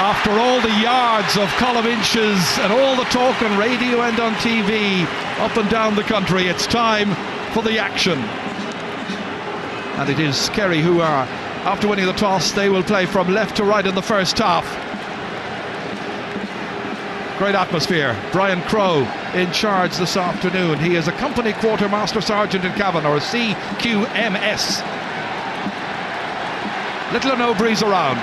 After all the yards of column inches and all the talk on radio and on TV up and down the country, it's time for the action. And it is Kerry who are, after winning the toss, they will play from left to right in the first half. Great atmosphere. Brian Crowe in charge this afternoon. He is a company quartermaster sergeant in Cavan, or CQMS. Little or no breeze around.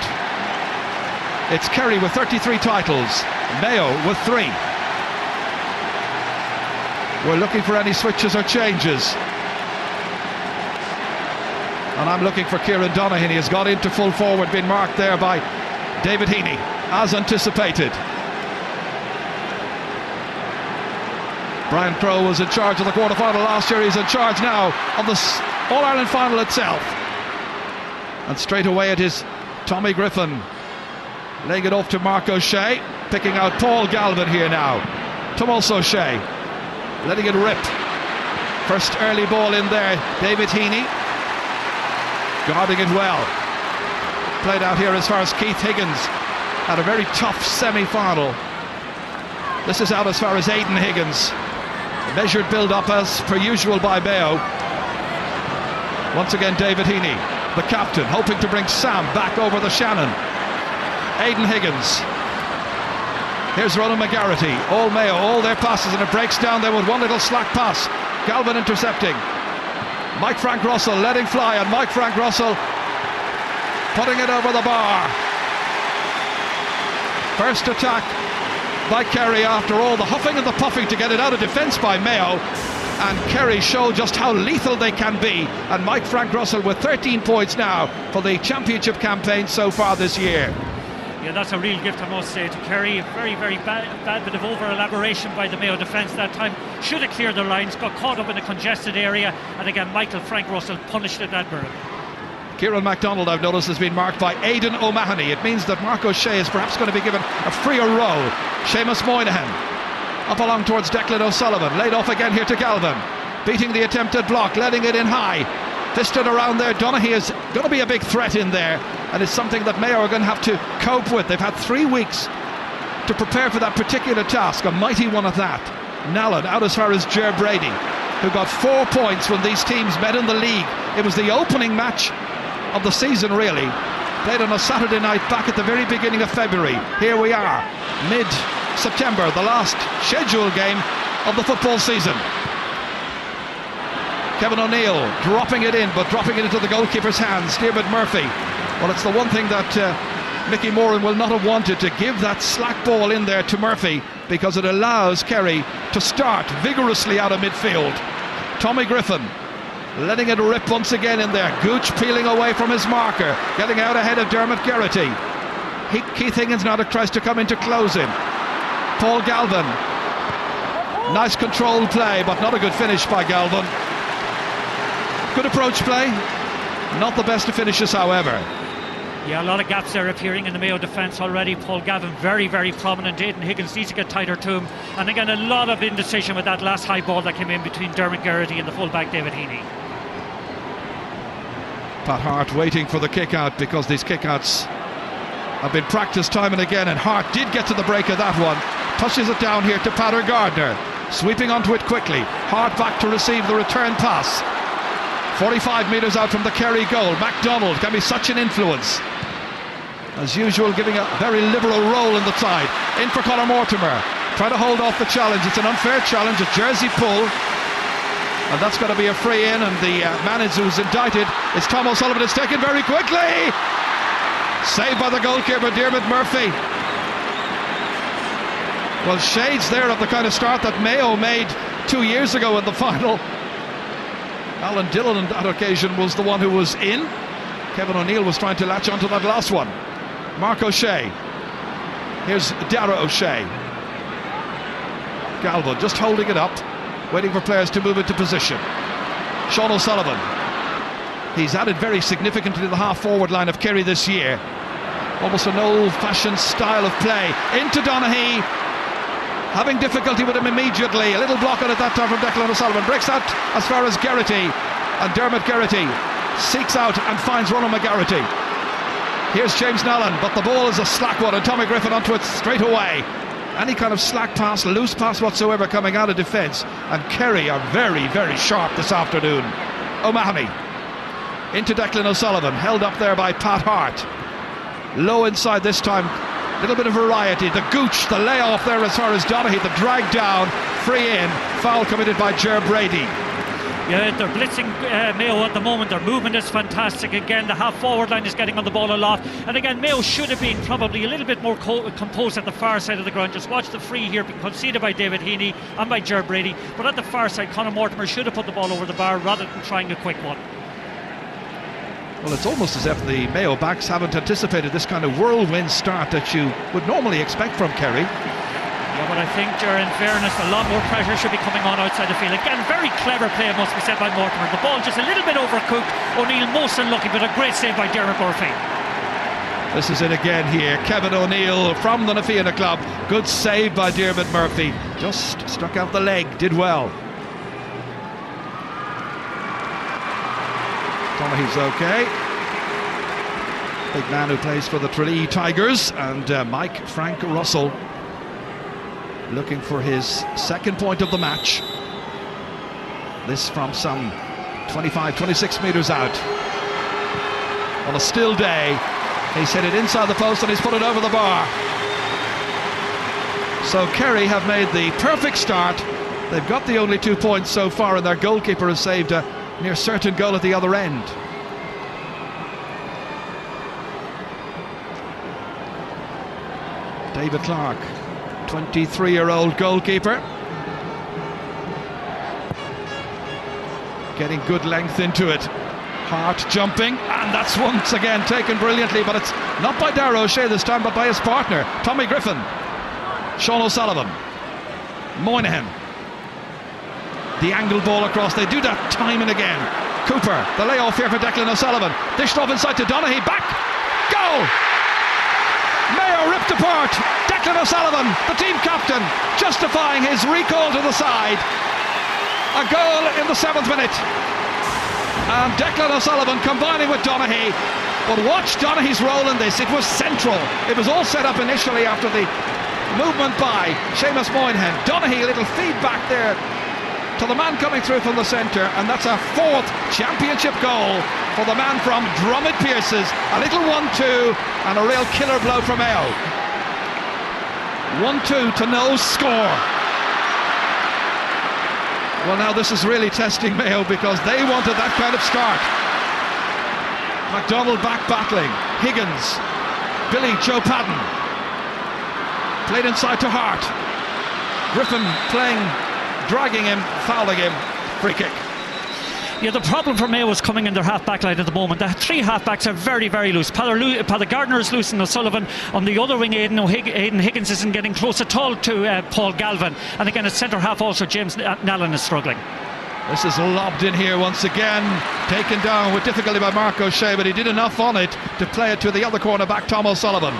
It's Kerry with 33 titles, Mayo with 3. We're looking for any switches or changes. And I'm looking for Kieran Donaghy. He has got into full forward, been marked there by David Heaney, as anticipated. Brian Crowe was in charge of the quarter-final last year. He's in charge now of the All-Ireland final itself. And straight away it is Tommy Griffin laying it off to Mark O'Shea, picking out Paul Galvin here now. Thomas O'Shea letting it rip. First early ball in there, David Heaney guarding it well. Played out here as far as Keith Higgins had a very tough semi-final. This is out as far as Aidan Higgins. Measured build-up as per usual by Mayo. Once again David Heaney, the captain, hoping to bring Sam back over the Shannon. Aidan Higgins. Here's Ronan McGarity. All Mayo, all their passes, and it breaks down there with one little slack pass. Galvin intercepting. Mike Frank Russell letting fly, and Mike Frank Russell putting it over the bar. First attack by Kerry after all the huffing and the puffing to get it out of defence by Mayo. And Kerry show just how lethal they can be. And Mike Frank Russell with 13 points now for the championship campaign so far this year. Yeah, that's a real gift, I must say, to Kerry. A very, very bad bit of over-elaboration by the Mayo defence that time. Should have cleared their lines, got caught up in a congested area, and again, Michael Frank Russell punished it admirably. Kieran MacDonald, I've noticed, has been marked by Aidan O'Mahony. It means that Mark O'Shea is perhaps going to be given a freer role. Seamus Moynihan up along towards Declan O'Sullivan, laid off again here to Galvin, beating the attempted block, letting it in high. Fisted around there. Donaghy is going to be a big threat in there, and it's something that Mayo are going to have to cope with. They've had 3 weeks to prepare for that particular task, a mighty one at that. Nallen out as far as Ger Brady, who got 4 points when these teams met in the league. It was the opening match of the season, really, played on a Saturday night back at the very beginning of February. Here we are, mid-September, the last scheduled game of the football season. Kevin O'Neill dropping it in, but dropping it into the goalkeeper's hands. Diarmuid Murphy. Well, it's the one thing that Mickey Moran will not have wanted, to give that slack ball in there to Murphy, because it allows Kerry to start vigorously out of midfield. Tommy Griffin letting it rip once again in there. Gooch peeling away from his marker, getting out ahead of Dermot Geraghty. Keith Higgins now tries to come in to close him. Paul Galvin. Nice controlled play, but not a good finish by Galvin. Good approach play, not the best of finishes, however. Yeah, a lot of gaps there appearing in the Mayo defence already. Paul Galvin very, very prominent. Aidan Higgins needs to get tighter to him. And again, a lot of indecision with that last high ball that came in between Dermot Geraghty and the fullback David Heaney. Pat Hart waiting for the kick out, because these kick outs have been practiced time and again, and Hart did get to the break of that one. Touches it down here to Patter Gardner, sweeping onto it quickly. Hart back to receive the return pass. 45 metres out from the Kerry goal. MacDonald can be such an influence. As usual, giving a very liberal role in the side. In for Conor Mortimer, trying to hold off the challenge. It's an unfair challenge, a jersey pull, and that's going to be a free in. And the man who's indicted is Tom O'Sullivan. It's taken very quickly. Saved by the goalkeeper, Diarmuid Murphy. Well, shades there of the kind of start that Mayo made 2 years ago in the final. Alan Dillon on that occasion was the one who was in. Kevin O'Neill was trying to latch onto that last one. Mark O'Shea. Here's Dara O'Shea. Galvin just holding it up, waiting for players to move into position. Sean O'Sullivan. He's added very significantly to the half-forward line of Kerry this year. Almost an old-fashioned style of play. Into Donaghy. Having difficulty with him immediately. A little block on it that time from Declan O'Sullivan. Breaks out as far as Geraghty. And Dermot Geraghty seeks out and finds Ronan McGarity. Here's James Nallen, but the ball is a slack one, and Tommy Griffin onto it straight away. Any kind of slack pass, loose pass whatsoever coming out of defence, and Kerry are very, very sharp this afternoon. O'Mahony into Declan O'Sullivan, held up there by Pat Hart. Low inside this time, little bit of variety. The gooch, the layoff there as far as Donaghy, the drag down, free in, foul committed by Ger Brady. Yeah, they're blitzing Mayo at the moment. Their movement is fantastic. Again, the half-forward line is getting on the ball a lot. And again, Mayo should have been probably a little bit more composed at the far side of the ground. Just watch the free here, conceded by David Heaney and by Ger Brady. But at the far side, Conor Mortimer should have put the ball over the bar rather than trying a quick one. Well, it's almost as if the Mayo backs haven't anticipated this kind of whirlwind start that you would normally expect from Kerry. Yeah, but I think, in fairness, a lot more pressure should be coming on outside the field. Again, very clever play, must be said, by Mortimer. The ball just a little bit overcooked. O'Neill most unlucky, but a great save by Dermot Murphy. This is it again here. Kevin O'Neill from the Nafiana club. Good save by Dermot Murphy. Just struck out the leg, did well. Donaghy's okay. Big man who plays for the Tralee Tigers, and Mike Frank Russell looking for his second point of the match. This from some 25-26 metres out. On a still day, he's hit it inside the post and he's put it over the bar. So Kerry have made the perfect start. They've got the only 2 points so far, and their goalkeeper has saved a near certain goal at the other end. David Clark, 23-year-old goalkeeper, getting good length into it. Hart jumping, and that's once again taken brilliantly, but it's not by Darragh O'Shea this time, but by his partner, Tommy Griffin. Sean O'Sullivan, Moynihan, the angle ball across. They do that time and again. Cooper, the layoff here for Declan O'Sullivan, dished off inside to Donaghy, back, goal! Mayo ripped apart. Declan O'Sullivan, the team captain, justifying his recall to the side. A goal in the 7th minute. And Declan O'Sullivan combining with Donaghy. But watch Donaghy's role in this. It was central. It was all set up initially after the movement by Seamus Moynihan. Donaghy, a little feedback there to the man coming through from the centre, and that's a 4th championship goal for the man from Drummond Pierces. A little 1-2 and a real killer blow for Mayo. 1-2 to no score. Well, now this is really testing Mayo, because they wanted that kind of start. MacDonald back battling. Higgins, Billy Joe Padden played inside to Hart. Griffin playing, dragging him, fouling him, free kick. Yeah, the problem for Mayo is coming in their half-back line at the moment. The 3 half-backs are very, very loose. Paddy Gardner is loose, and O'Sullivan on the other wing. Aidan Higgins isn't getting close at all to Paul Galvin. And again, at centre-half also, James Nallen is struggling. This is lobbed in here once again, taken down with difficulty by Mark O'Shea, but he did enough on it to play it to the other corner back, Tom O'Sullivan.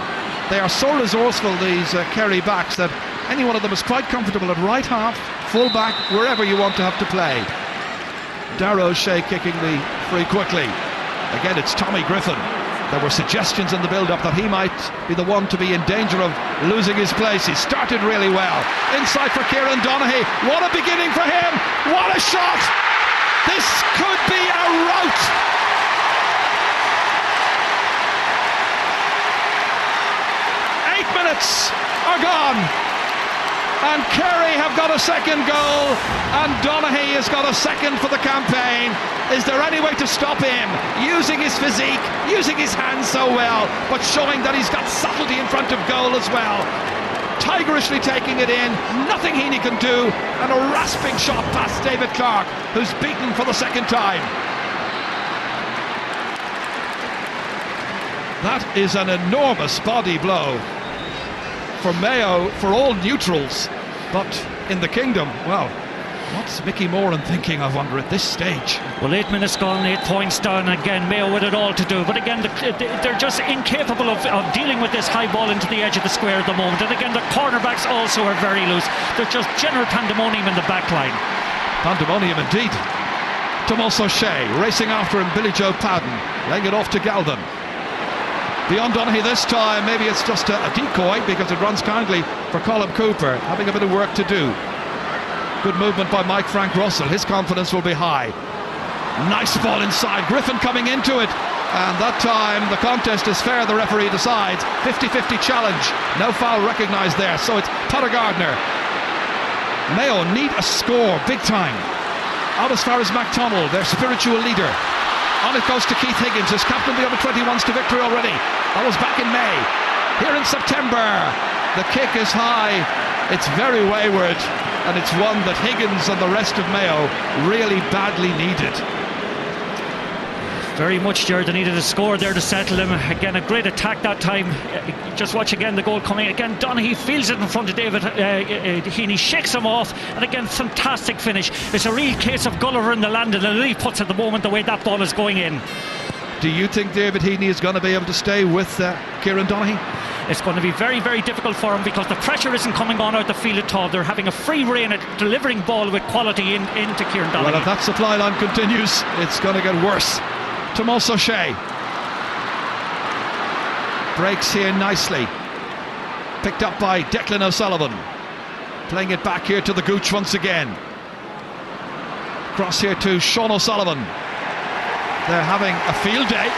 They are so resourceful, these Kerry backs, that any one of them is quite comfortable at right half, full back, wherever you want to have to play. Darragh O'Shea kicking the free quickly. Again, it's Tommy Griffin. There were suggestions in the build-up that he might be the one to be in danger of losing his place. He started really well. Inside for Kieran Donaghy. What a beginning for him! What a shot! This could be a rout! Eight minutes are gone. And Kerry have got a second goal, and Donaghy has got a second for the campaign. Is there any way to stop him? Using his physique, using his hands so well, but showing that he's got subtlety in front of goal as well. Tigerishly taking it in, nothing Heaney can do, and a rasping shot past David Clark, who's beaten for the second time. That is an enormous body blow for Mayo, for all neutrals, but in the Kingdom, well, what's Mickey Moran thinking, I wonder, at this stage? Well, 8 minutes gone, 8 points down. Again, Mayo with it all to do, but again, they're just incapable of dealing with this high ball into the edge of the square at the moment. And again, the cornerbacks also are very loose. There's just general pandemonium in the back line. Pandemonium indeed. Tomas O'Shea racing after him, Billy Joe Padden laying it off to Galvin. Beyond Donaghy this time. Maybe it's just a decoy because it runs kindly for Colm Cooper, having a bit of work to do. Good movement by Mike Frank Russell. His confidence will be high. Nice ball inside. Griffin coming into it. And that time the contest is fair, the referee decides. 50-50 challenge. No foul recognised there. So it's Potter Gardner. Mayo need a score, big time. Out as far as McDonald, their spiritual leader. On it goes to Keith Higgins, who's captained the under-21s to victory already. That was back in May. Here in September, the kick is high. It's very wayward, and it's one that Higgins and the rest of Mayo really badly needed. Very much, Jared. They needed a score there to settle him. Again, a great attack that time. Just watch again the goal coming. Again, Donaghy feels it in front of David Heaney, shakes him off, and again, fantastic finish. It's a real case of Gulliver in the land, and Lee puts at the moment the way that ball is going in. Do you think David Heaney is going to be able to stay with Kieran Donaghy? It's going to be very, very difficult for him because the pressure isn't coming on out the field at all. They're having a free rein at delivering ball with quality into Kieran Donaghy. Well, if that supply line continues, it's going to get worse. Tomas O'Shea breaks here nicely, picked up by Declan O'Sullivan, playing it back here to the Gooch once again. Cross here to Sean O'Sullivan. They're having a field day.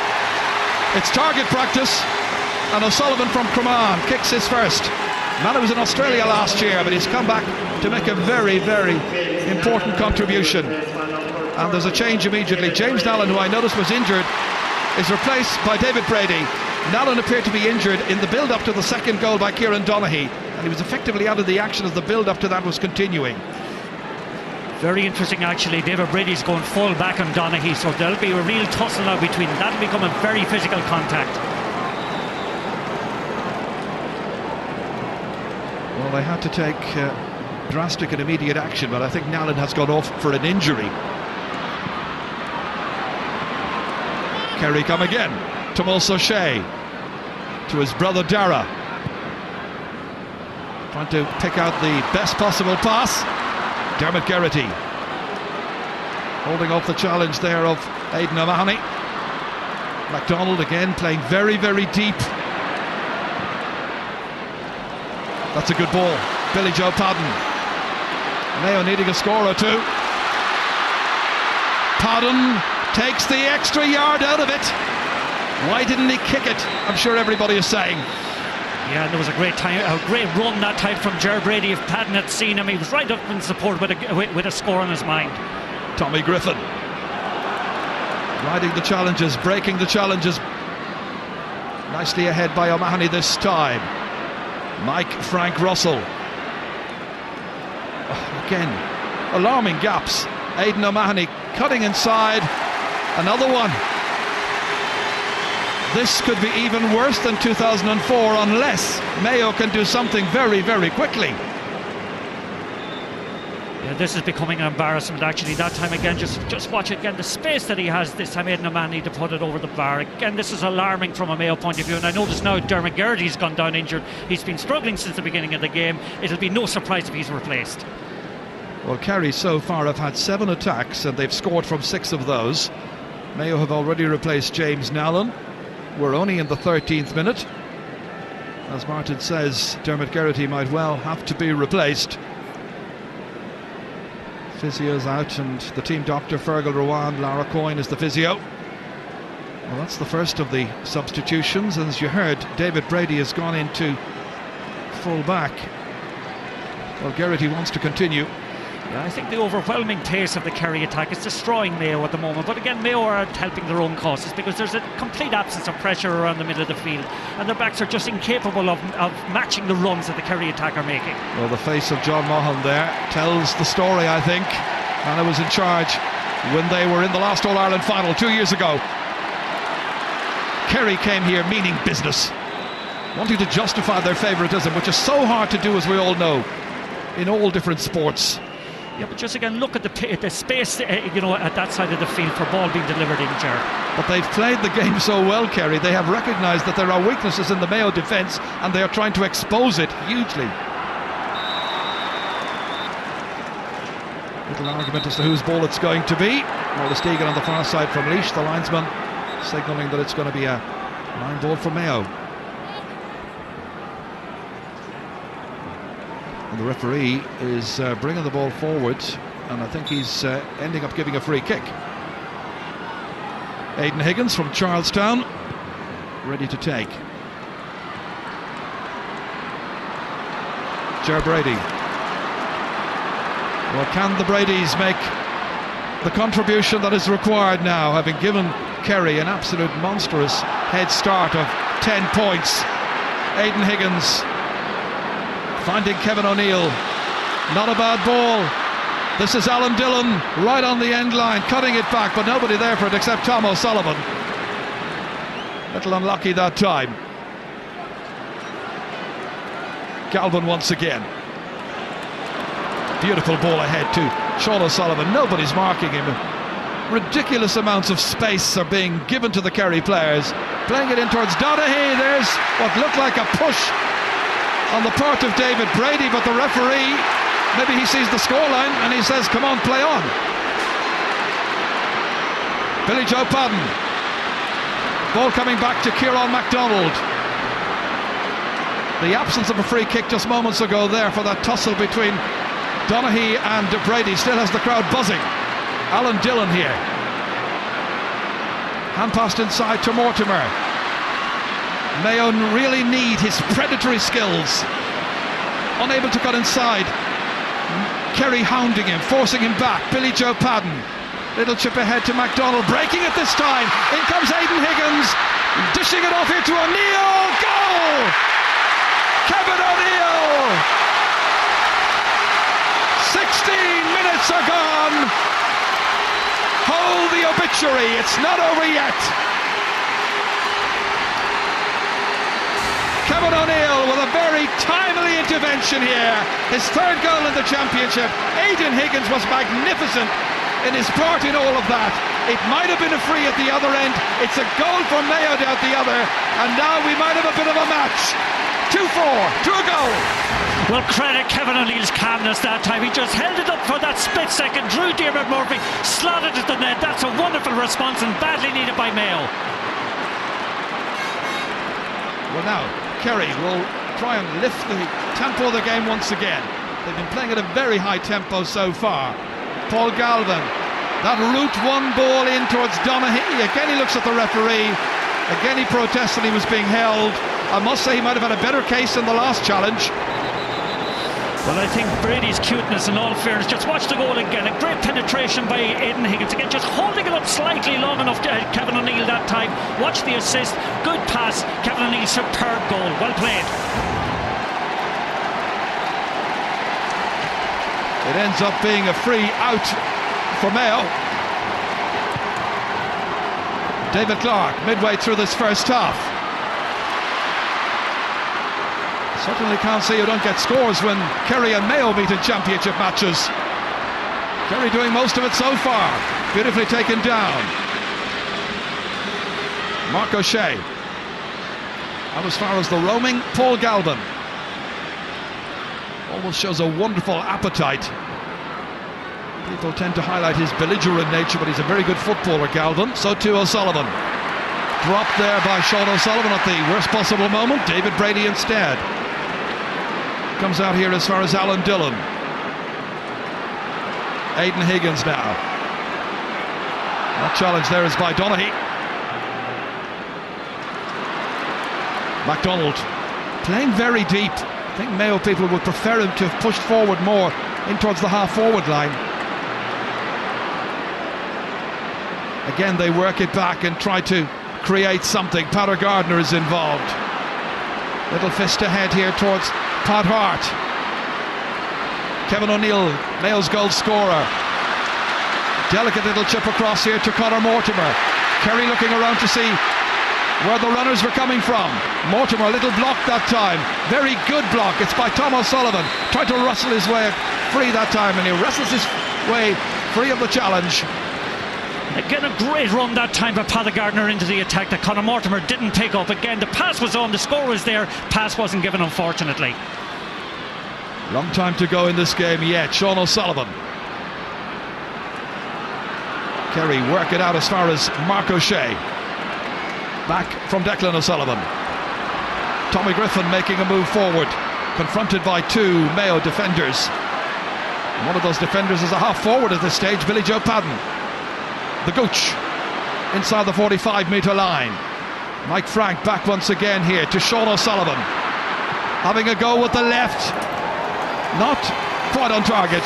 It's target practice, and O'Sullivan from Cremon kicks his first. Man, who was in Australia last year, but he's come back to make a very, very important contribution. And there's a change immediately. James Nallen, who I noticed was injured, is replaced by David Brady. Nallen appeared to be injured in the build-up to the second goal by Kieran Donaghy, and he was effectively out of the action as the build-up to that was continuing. Very interesting, actually. David Brady's going full back on Donaghy, so there'll be a real tussle now between them. That'll become a very physical contact. Well, they had to take drastic and immediate action, but I think Nallen has gone off for an injury. Kerry come again. Tomas O'Shea to his brother Dara. Trying to pick out the best possible pass. Dermot Geraghty holding off the challenge there of Aidan O'Mahony. MacDonald again playing very, very deep. That's a good ball. Billy Joe Padden. Mayo needing a score or two. Padden takes the extra yard out of it. Why didn't he kick it? I'm sure everybody is saying. Yeah, and there was a great run that time from Ger Brady. If Padden had seen him, he was right up in support with a score on his mind. Tommy Griffin riding the challenges, breaking the challenges. Nicely ahead by O'Mahony this time. Mike Frank Russell. Again, alarming gaps. Aidan O'Mahony cutting inside. Another one. This could be even worse than 2004 unless Mayo can do something very, very quickly. Yeah, this is becoming an embarrassment, actually. That time again, just watch it again. The space that he has this time, Aidan O'Mahony to put it over the bar. Again, this is alarming from a Mayo point of view. And I notice now Dermot Geraghty's gone down injured. He's been struggling since the beginning of the game. It'll be no surprise if he's replaced. Well, Kerry so far have had 7 attacks and they've scored from 6 of those. Mayo have already replaced James Nallen. We're only in the 13th minute. As Martin says, Dermot Geraghty might well have to be replaced. Physio's out and the team doctor Fergal Rowan. Lara Coyne is the physio. Well, that's the first of the substitutions, and as you heard, David Brady has gone into full back. Well, Geraghty wants to continue. Yeah, I think the overwhelming pace of the Kerry attack is destroying Mayo at the moment. But again, Mayo aren't helping their own causes because there's a complete absence of pressure around the middle of the field, and their backs are just incapable of matching the runs that the Kerry attack are making. Well, the face of John Maughan there tells the story, I think. And I was in charge when they were in the last All-Ireland final 2 years ago. Kerry came here meaning business, wanting to justify their favouritism, which is so hard to do, as we all know, in all different sports. Yeah, but just again, look at the space, at that side of the field for ball being delivered in, Ger. But they've played the game so well, Kerry. They have recognised that there are weaknesses in the Mayo defence, and they are trying to expose it hugely. Little argument as to whose ball it's going to be. Molde Stegan on the far side from Laois, the linesman, signalling that it's going to be a Line ball for Mayo. And the referee is bringing the ball forward, and I think he's ending up giving a free kick. Aidan Higgins from Charlestown, ready to take. Ger Brady. Well, can the Bradys make the contribution that is required now, having given Kerry an absolute monstrous head start of 10 points? Aidan Higgins finding Kevin O'Neill. Not a bad ball. This is Alan Dillon right on the end line, cutting it back, but nobody there for it except Tom O'Sullivan. Little unlucky that time. Galvin once again. Beautiful ball ahead to Sean O'Sullivan. Nobody's marking him. Ridiculous amounts of space are being given to the Kerry players. Playing it in towards Donaghy. There's what looked like a push on the part of David Brady, but the referee, maybe he sees the scoreline and he says, come on, play on. Billy Joe Padden. Ball coming back to Kieran MacDonald. The absence of a free kick just moments ago there for that tussle between Donaghy and Brady still has the crowd buzzing. Alan Dillon here. Hand passed inside to Mortimer. Mayo really need his predatory skills. Unable to cut inside. Kerry hounding him, forcing him back. Billy Joe Padden. Little chip ahead to MacDonald, breaking it this time. In comes Aidan Higgins, dishing it off here to O'Neill. Goal! Kevin O'Neill! 16 minutes are gone. Hold the obituary, it's not over yet. Kevin O'Neill with a very timely intervention here. His third goal in the championship. Aidan Higgins was magnificent in his part in all of that. It might have been a free at the other end. It's a goal from Mayo down the other, and now we might have a bit of a match. 2-4 to a goal. Well, credit Kevin O'Neill's calmness that time. He just held it up for that split second, drew Diarmuid Murphy, slotted it to the net. That's a wonderful response and badly needed by Mayo. Well, now Kerry will try and lift the tempo of the game once again. They've been playing at a very high tempo so far. Paul Galvin, that route one ball in towards Donaghy. Again he looks at the referee. Again he protests that he was being held. I must say he might have had a better case in the last challenge. Well, I think Brady's cuteness, in all fairness, just watch the goal again. A great penetration by Aidan Higgins. Again, just holding it up slightly long enough to Kevin O'Neill that time. Watch the assist. Good pass. Kevin O'Neill's superb goal. Well played. It ends up being a free out for Mayo. David Clark, midway through this first half. Certainly can't say you don't get scores when Kerry and Mayo meet in championship matches. Kerry doing most of it so far. Beautifully taken down. Mark O'Shea. Out as far as the roaming, Paul Galvin. Almost shows a wonderful appetite. People tend to highlight his belligerent nature, but he's a very good footballer, Galvin. So too O'Sullivan. Dropped there by Sean O'Sullivan at the worst possible moment. David Brady instead. Comes out here as far as Alan Dillon. Aidan Higgins now. That challenge there is by Donaghy. MacDonald playing very deep. I think Mayo people would prefer him to have pushed forward more in towards the half-forward line. Again, they work it back and try to create something. Patter Gardner is involved. Little fist ahead here towards Pat Hart. Kevin O'Neill, Mayo's goal scorer. Delicate little chip across here to Conor Mortimer. Kerry looking around to see where the runners were coming from. Mortimer, a little block that time. Very good block. It's by Tom O'Sullivan. Tried to wrestle his way free that time, and he wrestles his way free of the challenge. Again, a great run that time by Pat Gardner into the attack that Conor Mortimer didn't pick up. Again, the pass was on, the score was there. Pass wasn't given, unfortunately. Long time to go in this game yet. Sean O'Sullivan. Kerry work it out as far as Mark O'Shea. Back from Declan O'Sullivan. Tommy Griffin making a move forward, confronted by two Mayo defenders. And one of those defenders is a half forward at this stage, Billy Joe Padden. The Gooch inside the 45-metre line. Mike Frank back once again here to Sean O'Sullivan, having a go with the left, not quite on target.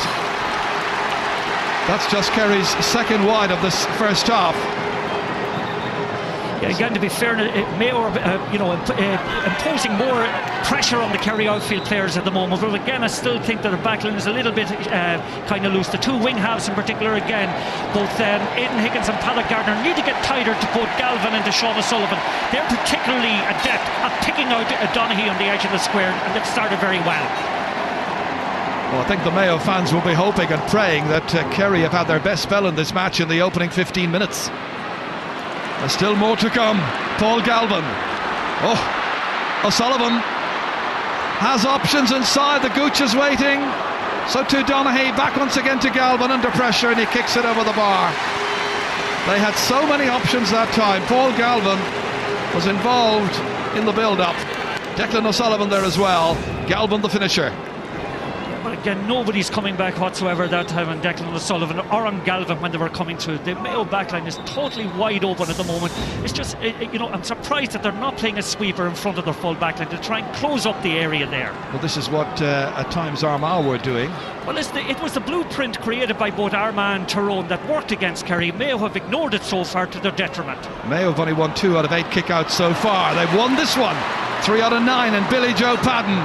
That's just Kerry's second wide of this first half. Yeah, again, to be fair, Mayo are imposing more pressure on the Kerry outfield players at the moment. But again, I still think that the backline is a little bit kind of loose. The two wing halves in particular, again, both Aidan Higgins and Paddock Gardner need to get tighter to put Galvin into Sean O'Sullivan. They're particularly adept at picking out Donaghy on the edge of the square, and they've started very well. Well, I think the Mayo fans will be hoping and praying that Kerry have had their best spell in this match in the opening 15 minutes. There's still more to come. Paul Galvin. Oh, O'Sullivan has options inside. The Gooch is waiting. So too Donaghy. Back once again to Galvin under pressure, and he kicks it over the bar. They had so many options that time. Paul Galvin was involved in the build-up. Declan O'Sullivan there as well. Galvin the finisher. But again, nobody's coming back whatsoever that time on Declan O'Sullivan or on Galvin when they were coming through. The Mayo backline is totally wide open at the moment. It's just, I'm surprised that they're not playing a sweeper in front of their full backline to try and close up the area there. Well, this is what at times Armagh were doing. Well, it was the blueprint created by both Armagh and Tyrone that worked against Kerry. Mayo have ignored it so far to their detriment. Mayo have only won 2 out of 8 kickouts so far. They've won this one 3 out of 9, and Billy Joe Padden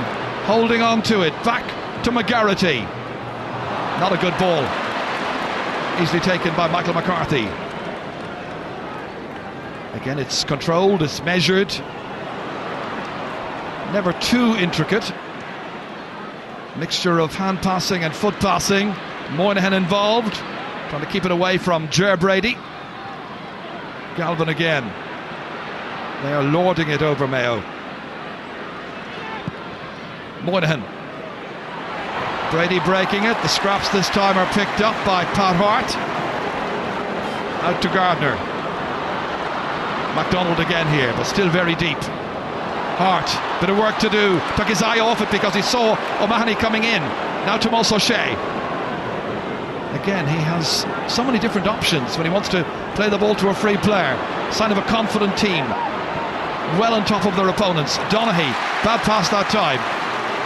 holding on to it. Back to McGarity. Not a good ball. Easily taken by Michael McCarthy. Again, it's controlled, it's measured. Never too intricate. Mixture of hand passing and foot passing. Moynihan involved, trying to keep it away from Ger Brady. Galvin again. They are lording it over Mayo. Moynihan. Brady breaking it. The scraps this time are picked up by Pat Hart. Out to Gardner. MacDonald again here, but still very deep. Hart, bit of work to do. Took his eye off it because he saw O'Mahony coming in. Now to Moss O'Shea. Again, he has so many different options when he wants to play the ball to a free player. Sign of a confident team. Well on top of their opponents. Donaghy, bad pass that time.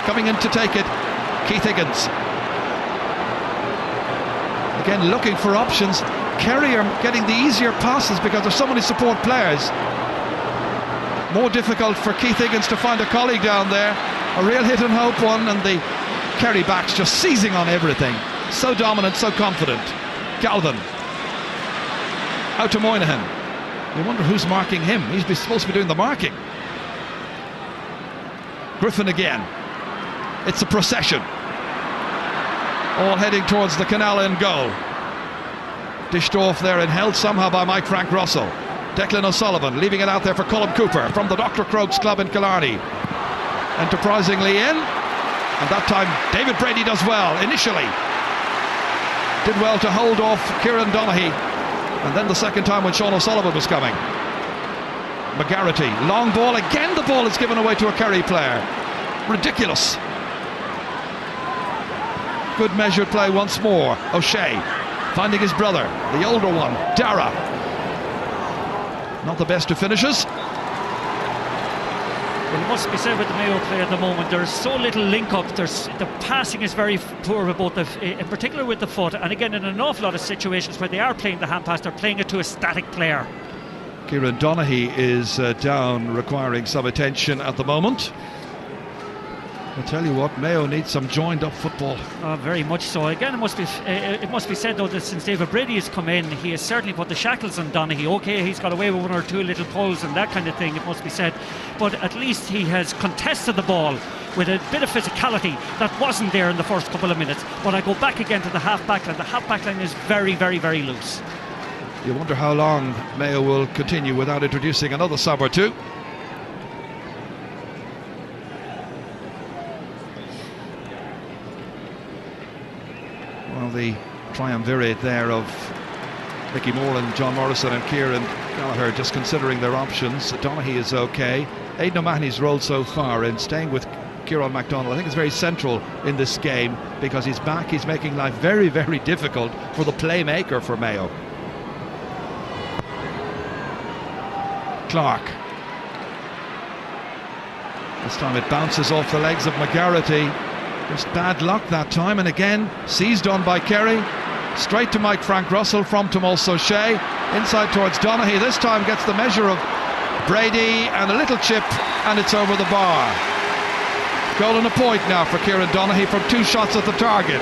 Coming in to take it, Keith Higgins. Again, looking for options. Kerry are getting the easier passes because there's so many support players. More difficult for Keith Higgins to find a colleague down there. A real hit and hope one, and the Kerry backs just seizing on everything. So dominant, so confident. Galvin. Out to Moynihan. You wonder who's marking him. He's supposed to be doing the marking. Griffin again. It's a procession. All heading towards the canal end goal. Dished off there and held somehow by Mike Frank Russell. Declan O'Sullivan leaving it out there for Colm Cooper from the Dr. Croaks club in Killarney. Enterprisingly in. And that time David Brady does well initially. Did well to hold off Kieran Donaghy. And then the second time when Sean O'Sullivan was coming. McGarity, long ball. Again the ball is given away to a Kerry player. Ridiculous. Good measured play once more. O'Shea finding his brother, the older one, Dara. Not the best of finishes. Well, it must be said with the Mayo play at the moment, there's so little link-up. The passing is very poor with both, in particular with the foot, and again in an awful lot of situations where they are playing the hand pass, they're playing it to a static player. Kieran Donaghy is down, requiring some attention at the moment. I'll tell you what, Mayo needs some joined-up football. Very much so. Again, it must be said though that since David Brady has come in, he has certainly put the shackles on Donaghy. Okay, he's got away with 1 or 2 little pulls and that kind of thing, it must be said, but at least he has contested the ball with a bit of physicality that wasn't there in the first couple of minutes. But I go back again to the half-back line. The half-back line is very, very, very loose. You wonder how long Mayo will continue without introducing another sub or two. Well, the triumvirate there of Mickey Moore and John Morrison and Kieran Gallagher just considering their options. Donaghy is okay. Aidan O'Mahony's role so far in staying with Kieran MacDonald, I think, is very central in this game, because he's back. He's making life very, very difficult for the playmaker for Mayo. Clark. This time it bounces off the legs of McGarrity. Just bad luck that time, and again seized on by Kerry. Straight to Mike Frank Russell, from Tomas O'Shea. Inside towards Donaghy. This time gets the measure of Brady and a little chip, and it's over the bar. Goal and a point now for Kieran Donaghy from 2 shots at the target.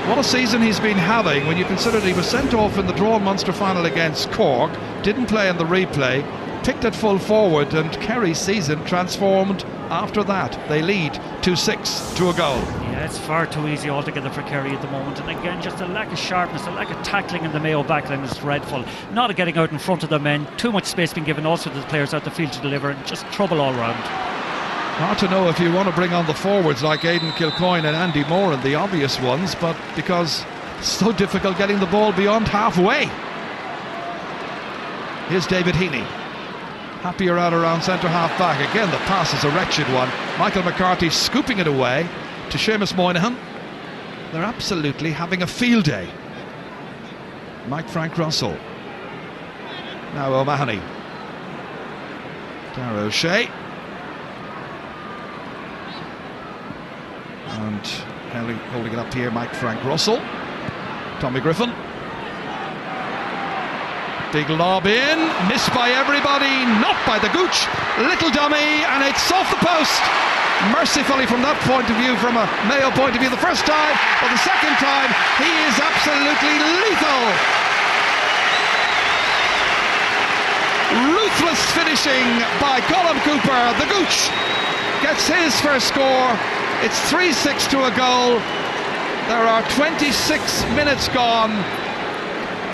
What a season he's been having, when you consider that he was sent off in the drawn Munster final against Cork, didn't play in the replay, picked at full forward, and Kerry's season transformed after that. They lead 2-6 to a goal. Yeah, it's far too easy altogether for Kerry at the moment, and again just a lack of sharpness, a lack of tackling in the Mayo backline is dreadful. Not getting out in front of the men, too much space being given also to the players out the field to deliver, and just trouble all round. Hard to know if you want to bring on the forwards like Aidan Kilcoyne and Andy Moore and the obvious ones, but because it's so difficult getting the ball beyond halfway. Here's David Heaney. Happier out around centre half back. Again, the pass is a wretched one. Michael McCarthy scooping it away to Seamus Moynihan. They're absolutely having a field day. Mike Frank Russell. Now O'Mahony. Dara O'Shea. And holding it up here, Mike Frank Russell. Tommy Griffin. Big lob in, missed by everybody, not by the Gooch. Little dummy, and it's off the post. Mercifully, from that point of view, from a Mayo point of view, the first time, but the second time, he is absolutely lethal. Ruthless finishing by Colin Cooper. The Gooch gets his first score. It's 3-6 to a goal. There are 26 minutes gone.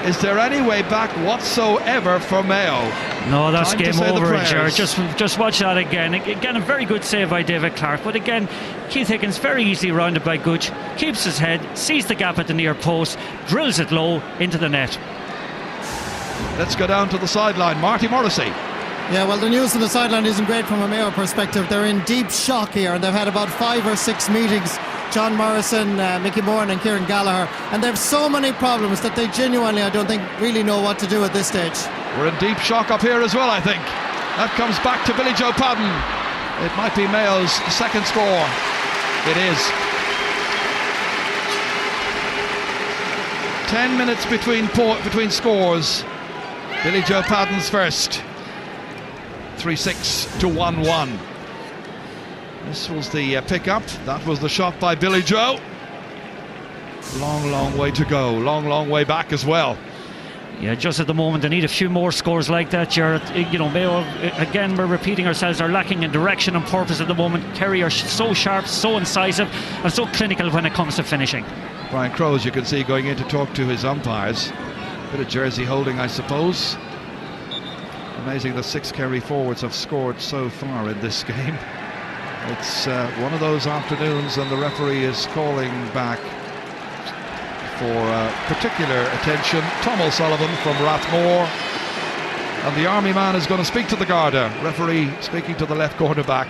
Is there any way back whatsoever for Mayo? No, that's Time game over, Jared. Just watch that again. Again, a very good save by David Clark. But again, Keith Higgins very easily rounded by Gooch. Keeps his head, sees the gap at the near post, drills it low into the net. Let's go down to the sideline. Marty Morrissey. Yeah, well, the news on the sideline isn't great from a Mayo perspective. They're in deep shock here, and they've had about 5 or 6 meetings. John Morrison, Mickey Moore and Kieran Gallagher, and they have so many problems that they genuinely, I don't think, really know what to do at this stage. We're in deep shock up here as well, I think. That comes back to Billy Joe Padden. It might be Mayo's second score. It is. 10 minutes between scores. Billy Joe Padden's first. 3-6 to 1-1. This was the pick-up. That was the shot by Billy Joe. Long way to go. Long way back as well. Yeah, just at the moment they need a few more scores like that, Jared. You know, Mayo, again, we're repeating ourselves, are lacking in direction and purpose at the moment. Kerry are so sharp, so incisive and so clinical when it comes to finishing. Brian Crowe, as you can see, going in to talk to his umpires. Bit of jersey holding, I suppose. Amazing that 6 Kerry forwards have scored so far in this game. It's one of those afternoons, and the referee is calling back for particular attention. Tom O'Sullivan from Rathmore, and the Army man is going to speak to the Garda. Referee speaking to the left cornerback,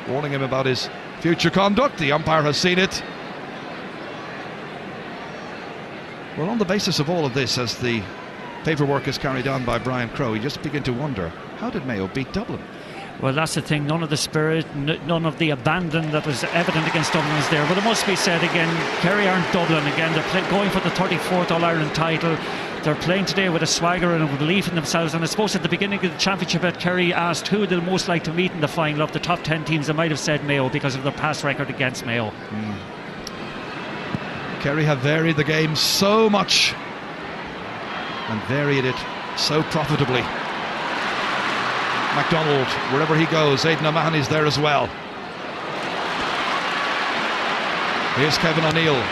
warning him about his future conduct. The umpire has seen it. Well, on the basis of all of this, as the paperwork is carried on by Brian Crowe, you just begin to wonder, how did Mayo beat Dublin? Well, that's the thing. None of the spirit, none of the abandon that was evident against Dublin is there. But it must be said again, Kerry aren't Dublin again. They're going for the 34th All-Ireland title. They're playing today with a swagger and a belief in themselves. And I suppose at the beginning of the championship, Kerry asked who they'd most like to meet in the final of the top 10 teams. They might have said Mayo because of their past record against Mayo. Kerry have varied the game so much and varied it so profitably. MacDonald, wherever he goes, Aidan O'Mahony's there as well. Here's Kevin O'Neill.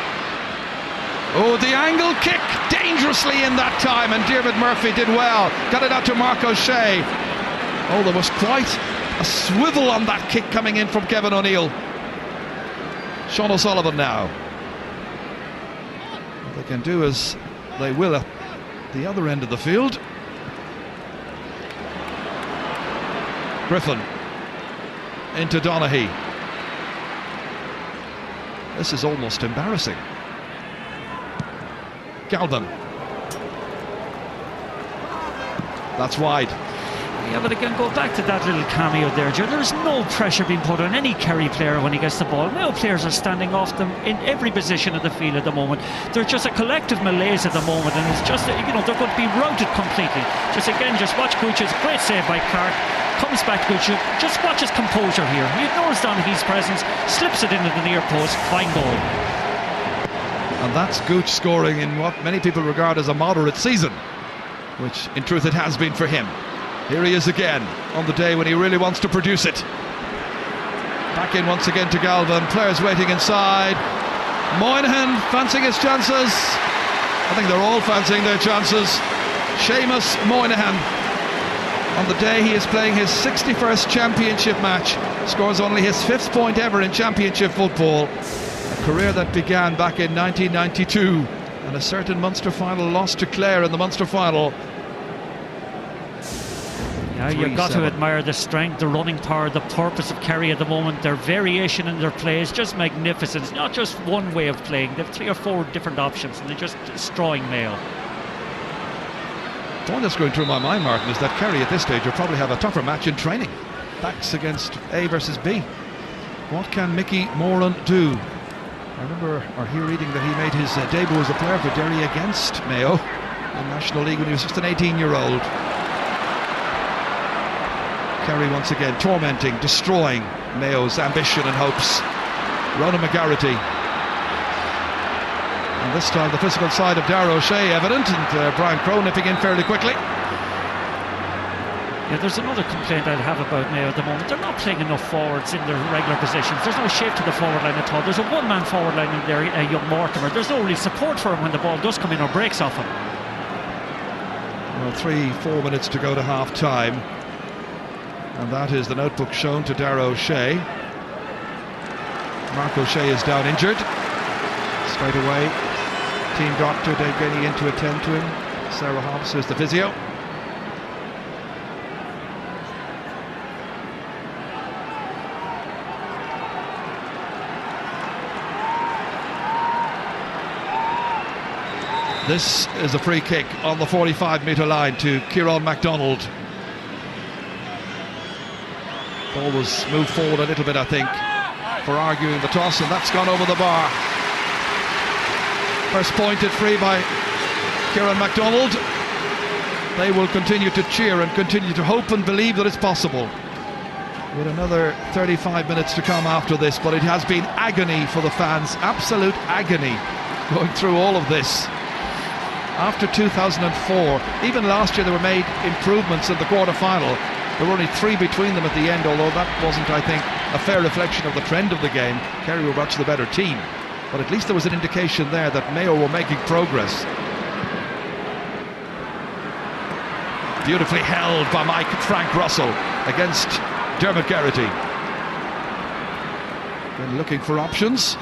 Oh, the angle kick, dangerously in that time, and Diarmuid Murphy did well. Got it out to Mark O'Shea. Oh, there was quite a swivel on that kick coming in from Kevin O'Neill. Sean O'Sullivan now. What they can do is they will at the other end of the field. Griffin into Donaghy. This is almost embarrassing. Galvin. That's wide. Yeah, but again, go back to that little cameo there, Joe. There's no pressure being put on any Kerry player when he gets the ball. Mayo players are standing off them in every position of the field at the moment. There's just a collective malaise at the moment, and it's just, you know, they're going to be routed completely. Just watch Gooch's great save by Clark. Comes back Gooch. Just watch his composure here. He ignores Donaghy's presence, slips it into the near post. Fine goal. And that's Gooch scoring in what many people regard as a moderate season, which in truth it has been for him. Here he is again on the day when he really wants to produce it. Back in once again to Galvin. Players waiting inside. Moynihan fancying his chances. I think they're all fancying their chances. Seamus Moynihan, on the day he is playing his 61st championship match, scores only his 5th point ever in championship football. A career that began back in 1992, and a certain Munster final loss to Clare in the Munster final. Yeah, you've got to admire the strength, the running power, the purpose of Kerry at the moment. Their variation in their play is just magnificent. It's not just one way of playing. They have 3 or 4 different options, and they're just destroying Mayo. The one that's going through my mind, Martin, is that Kerry at this stage will probably have a tougher match in training. Backs against A versus B. What can Mickey Moran do? I remember or hear reading that he made his debut as a player for Derry against Mayo in National League when he was just an 18-year-old. Kerry once again tormenting, destroying Mayo's ambition and hopes. Ronan McGarity. And this time the physical side of Darragh O'Shea evident, and Brian Crowe nipping in fairly quickly. Yeah, there's another complaint I'd have about Mayo at the moment. They're not playing enough forwards in their regular positions. There's no shape to the forward line at all. There's a one-man forward line in there, young Mortimer. There's no real support for him when the ball does come in or breaks off him. Well, 3-4 minutes to go to half-time. And that is the notebook shown to Darragh O'Shea. Mark O'Shea is down injured. Straight away, team doctor Dave Gainey in to attend to him. Sarah Hobbs is the physio. This is a free kick on the 45-metre line to Kieran MacDonald. Ball was moved forward a little bit, I think, for arguing the toss, and that's gone over the bar. First pointed free by Kieran MacDonald. They will continue to cheer and continue to hope and believe that it's possible. With another 35 minutes to come after this, but it has been agony for the fans, absolute agony going through all of this. After 2004, even last year they were made improvements in the quarter-final. There were only 3 between them at the end, although that wasn't, I think, a fair reflection of the trend of the game. Kerry were much the better team, but at least there was an indication there that Mayo were making progress. Beautifully held by Frank Russell against Dermot Geraghty. Then looking for options.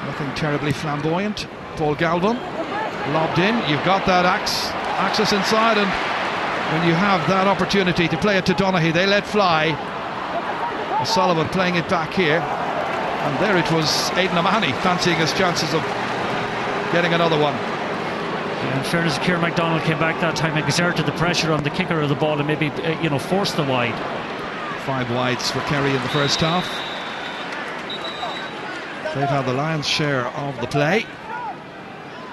Nothing terribly flamboyant. Paul Galvin lobbed in. You've got that axis inside, and when you have that opportunity to play it to Donaghy, they let fly. O'Sullivan playing it back here, and there it was Aidan O'Mahony fancying his chances of getting another one. Yeah, in fairness, Kieran MacDonald came back that time, exerted the pressure on the kicker of the ball, and maybe forced the wide. 5 wides for Kerry in the first half. They've had the lion's share of the play.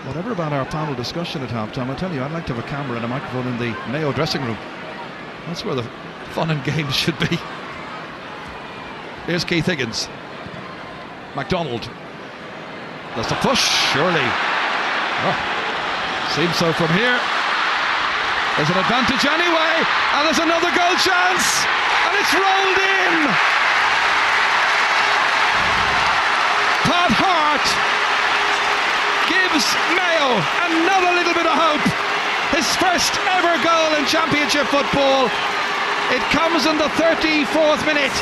Whatever about our panel discussion at half-time, I tell you, I'd like to have a camera and a microphone in the Mayo dressing room. That's where the fun and games should be. Here's Keith Higgins. MacDonald. There's a push, surely. Oh, seems so from here. There's an advantage anyway, and there's another goal chance, and it's rolled in. Pat Hart gives Mayo another little bit of hope. His first ever goal in championship football. It comes in the 34th minute.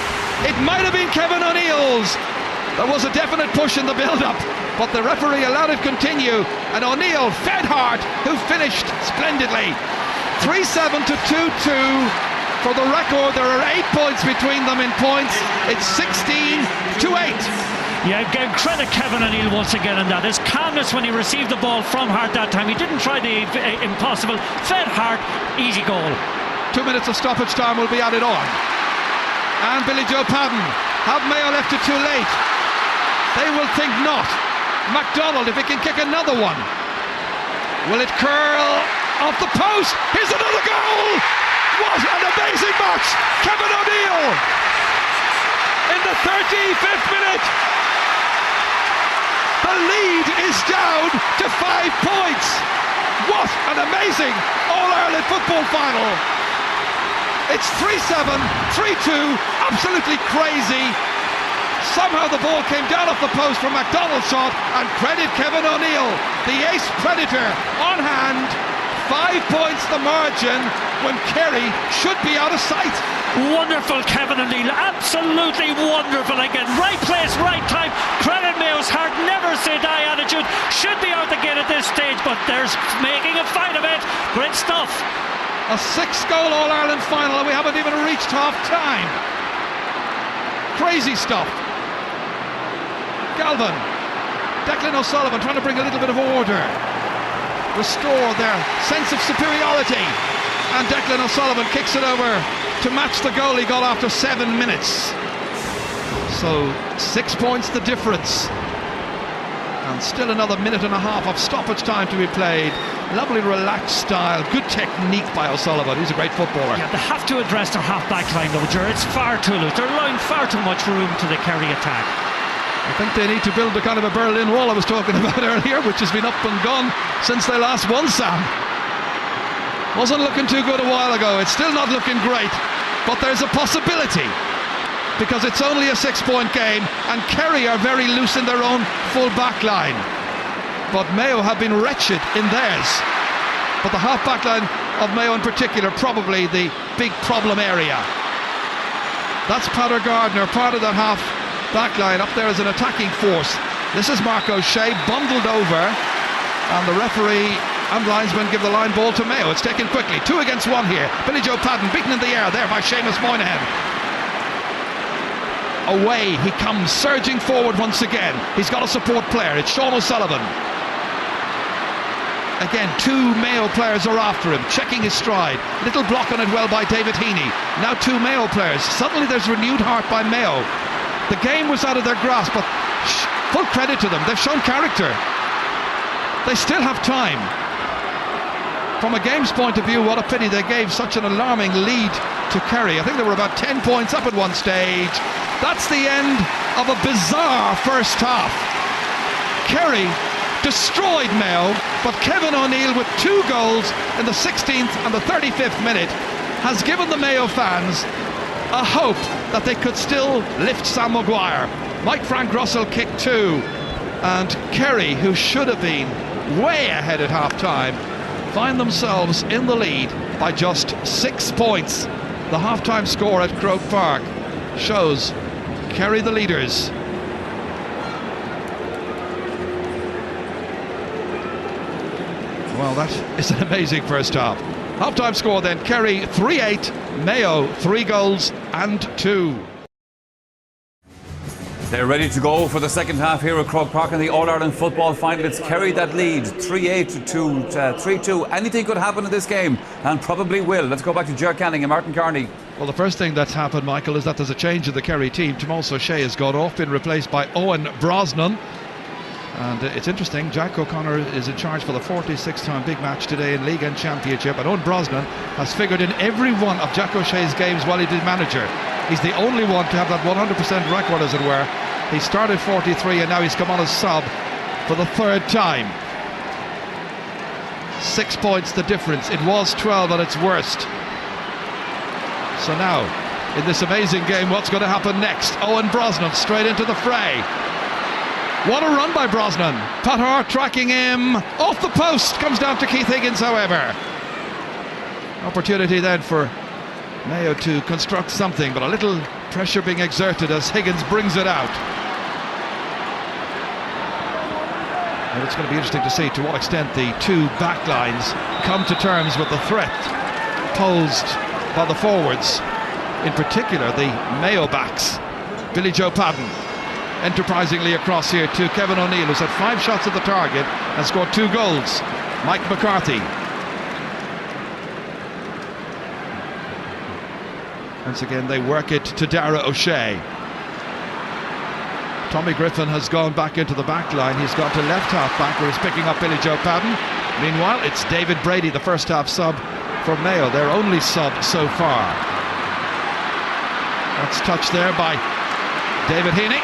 It might have been Kevin O'Neill's, There was a definite push in the build-up, but the referee allowed it continue, and O'Neill fed Hart, who finished splendidly. 3-7 to 2-2. For the record, there are 8 points between them in points. It's 16 to 8. Yeah, credit Kevin O'Neill once again on that. His calmness when he received the ball from Hart that time. He didn't try the impossible. Fed Hart, easy goal. 2 minutes of stoppage time will be added on. And Billy Joe Padden, have Mayo left it too late? They will think not. MacDonald, if he can kick another one. Will it curl off the post? Here's another goal! What an amazing match! Kevin O'Neill in the 35th minute. The lead is down to 5 points. What an amazing All-Ireland football final. It's 3-7, 3-2, absolutely crazy. Somehow the ball came down off the post from MacDonald's shot, and credit Kevin O'Neill, the ace predator, on hand. 5 points the margin when Kerry should be out of sight. Wonderful Kevin O'Neill, absolutely wonderful again. Right place, right time. Credit Mayo's Heart, never say die attitude. Should be out the gate at this stage, but there's making a fight of it. Great stuff. A 6-goal All-Ireland final, and we haven't even reached half-time. Crazy stuff. Galvin, Declan O'Sullivan trying to bring a little bit of order, restore their sense of superiority, and Declan O'Sullivan kicks it over to match the goal he got after 7 minutes. So 6 points the difference, and still another minute and a half of stoppage time to be played. Lovely relaxed style, good technique by O'Sullivan. He's a great footballer. Yeah, they have to address their half-back line though, Ger. It's far too loose. They're allowing far too much room to the Kerry attack. I think they need to build the kind of a Berlin Wall I was talking about earlier, which has been up and gone since they last won, Sam. Wasn't looking too good a while ago. It's still not looking great, but there's a possibility, because it's only a 6-point game, and Kerry are very loose in their own full back line. But Mayo have been wretched in theirs. But the half-back line of Mayo in particular, probably the big problem area. That's Peter Gardner, part of that half-back line up there as an attacking force. This is Mark O'Shea bundled over, and the referee and linesman give the line ball to Mayo. It's taken quickly, 2 against 1 here. Billy Joe Padden beaten in the air there by Seamus Moynihan. Away he comes, surging forward once again. He's got a support player, it's Sean O'Sullivan. Again, 2 Mayo players are after him, checking his stride. Little block on it well by David Heaney. Now 2 Mayo players. Suddenly there's renewed heart by Mayo. The game was out of their grasp, but full credit to them. They've shown character. They still have time. From a game's point of view, what a pity they gave such an alarming lead to Kerry. I think they were about 10 points up at one stage. That's the end of a bizarre first half. Kerry destroyed Mayo, but Kevin O'Neill with 2 goals in the 16th and the 35th minute has given the Mayo fans a hope that they could still lift Sam Maguire. Mike Frank Russell kicked 2, and Kerry, who should have been way ahead at half-time, find themselves in the lead by just 6 points. The half-time score at Croke Park shows Kerry the leaders. Well, that is an amazing first half. Half-time score then, Kerry 3-8, Mayo 3 goals and 2. They're ready to go for the second half here at Croke Park in the All-Ireland football final. It's Kerry that lead, 3-8 to 3-2. Anything could happen in this game, and probably will. Let's go back to Ger Canning and Martin Carney. Well, the first thing that's happened, Michael, is that there's a change in the Kerry team. Tomas O'Shea has gone off, been replaced by Owen Brosnan. And it's interesting, Jack O'Connor is in charge for the 46th time big match today in League and Championship, and Owen Brosnan has figured in every one of Jack O'Shea's games while he did manager. He's the only one to have that 100% record, as it were. He started 43 and now he's come on as sub for the 3rd time. 6 points the difference. It was 12 at its worst. So now, in this amazing game, what's going to happen next? Owen Brosnan straight into the fray. What a run by Brosnan. Pat Hart tracking him off the post. Comes down to Keith Higgins, however. Opportunity then for Mayo to construct something, but a little pressure being exerted as Higgins brings it out. And it's going to be interesting to see to what extent the two back lines come to terms with the threat posed by the forwards, in particular the Mayo backs. Billy Joe Padden enterprisingly across here to Kevin O'Neill, who's had 5 shots at the target and scored 2 goals. Mike McCarthy. Once again they work it to Dara O'Shea. Tommy Griffin has gone back into the back line. He's gone to left half back where he's picking up Billy Joe Padden. Meanwhile, it's David Brady, the first half sub for Mayo, their only sub so far. That's touched there by David Heaney.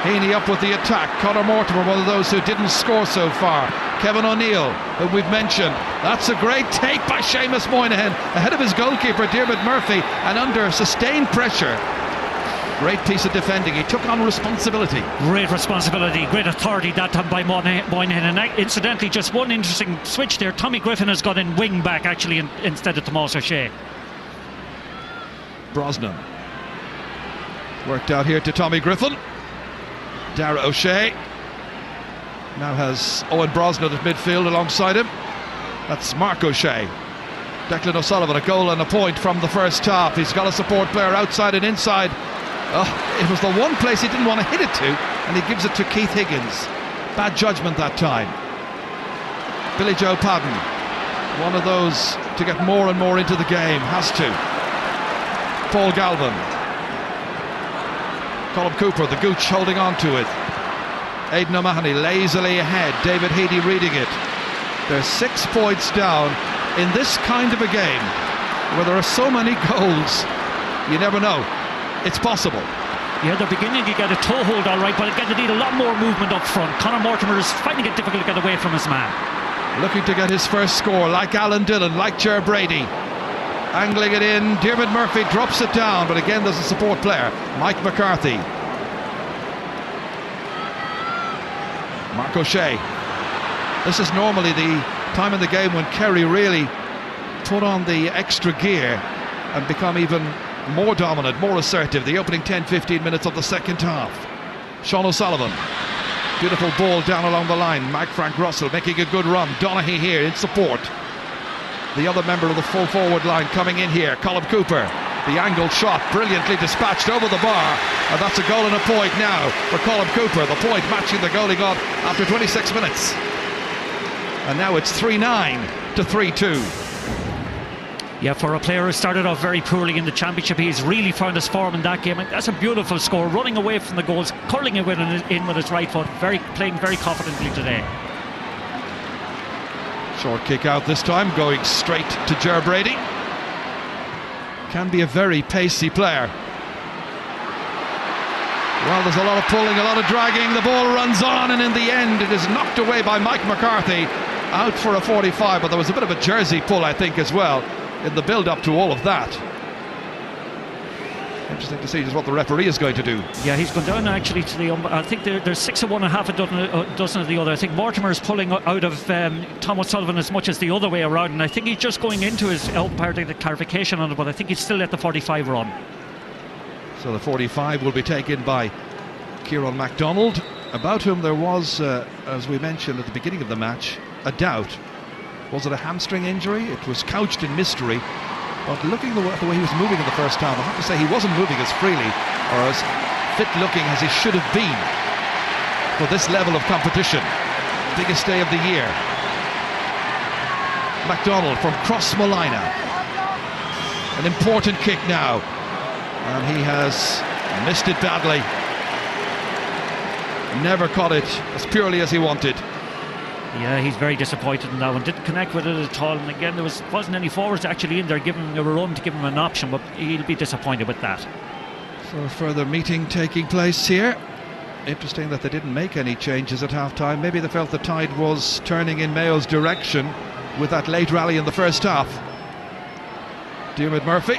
Heaney up with the attack. Conor Mortimer, one of those who didn't score so far. Kevin O'Neill, who we've mentioned. That's a great take by Seamus Moynihan ahead of his goalkeeper Diarmuid Murphy, and under sustained pressure. Great piece of defending. He took on responsibility. Great responsibility, great authority that time by Moynihan. And incidentally, just one interesting switch there. Tommy Griffin has got in wing back actually instead of Tomas O'Shea. Brosnan worked out here to Tommy Griffin. Dara O'Shea now has Owen Brosnan at midfield alongside him. That's Mark O'Shea. Declan O'Sullivan, a goal and a point from the first half. He's got a support player outside and inside. It was the one place he didn't want to hit it to, and he gives it to Keith Higgins. Bad judgment that time. Billy Joe Padden, one of those to get more and more into the game, has to. Paul Galvin. Colm Cooper, the gooch, holding on to it. Aidan O'Mahony lazily ahead. David Heaney reading it. They're 6 points down in this kind of a game where there are so many goals. You never know. It's possible. Yeah, they're beginning to get a toehold all right, but again they need a lot more movement up front. Conor Mortimer is finding it difficult to get away from his man. Looking to get his first score, like Alan Dillon, like Ger Brady. Angling it in, Diarmuid Murphy drops it down, but again there's a support player, Mike McCarthy. Mark O'Shea. This is normally the time in the game when Kerry really put on the extra gear and become even more dominant, more assertive. The opening 10-15 minutes of the second half. Sean O'Sullivan, beautiful ball down along the line. Mike Frank Russell making a good run. Donaghy here in support. The other member of the full forward line coming in here, Colm Cooper. The angled shot brilliantly dispatched over the bar, and that's a goal and a point now for Colm Cooper. The point matching the goal he got after 26 minutes. And now it's 3-9 to 3-2. Yeah, for a player who started off very poorly in the championship, he's really found his form in that game. And that's a beautiful score, running away from the goals, curling it in with his right foot, playing very confidently today. Short kick out this time, going straight to Ger Brady. Can be a very pacey player. Well, there's a lot of pulling, a lot of dragging. The ball runs on, and in the end it is knocked away by Mike McCarthy, out for a 45, but there was a bit of a jersey pull, I think, as well in the build-up to all of that. Interesting to see just what the referee is going to do. Yeah, he's gone down actually to the I think there's 6 of one and half a dozen of the other. I think Mortimer is pulling out of Tom O'Sullivan as much as the other way around, and I think he's just going into his part of the clarification on it, but I think he's still let the 45 run. So the 45 will be taken by Kieran MacDonald, about whom there was, as we mentioned at the beginning of the match, a doubt. Was it a hamstring injury? It was couched in mystery, but looking the way he was moving in the first half, I have to say he wasn't moving as freely or as fit looking as he should have been for this level of competition. Biggest day of the year. MacDonald from Cross Molina. An important kick now, and he has missed it badly. Never caught it as purely as he wanted. Yeah, he's very disappointed in that one. Didn't connect with it at all. And again, there wasn't any forwards actually in there giving him a run to give him an option, but he'll be disappointed with that. So a further meeting taking place here. Interesting that they didn't make any changes at half-time. Maybe they felt the tide was turning in Mayo's direction with that late rally in the first half. Diarmuid Murphy.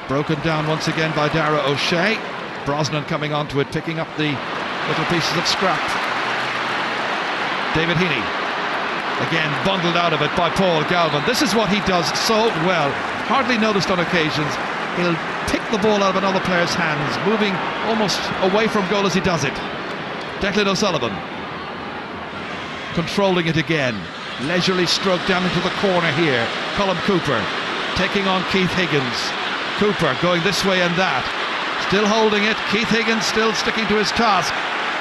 Broken down once again by Dara O'Shea. Brosnan coming onto it, picking up the little pieces of scrap. David Heaney, again bundled out of it by Paul Galvin. This is what he does so well, hardly noticed on occasions. He'll pick the ball out of another player's hands, moving almost away from goal as he does it. Declan O'Sullivan. controlling it again. Leisurely stroke down into the corner here. Colm Cooper taking on Keith Higgins. Cooper going this way and that. Still holding it. Keith Higgins still sticking to his task.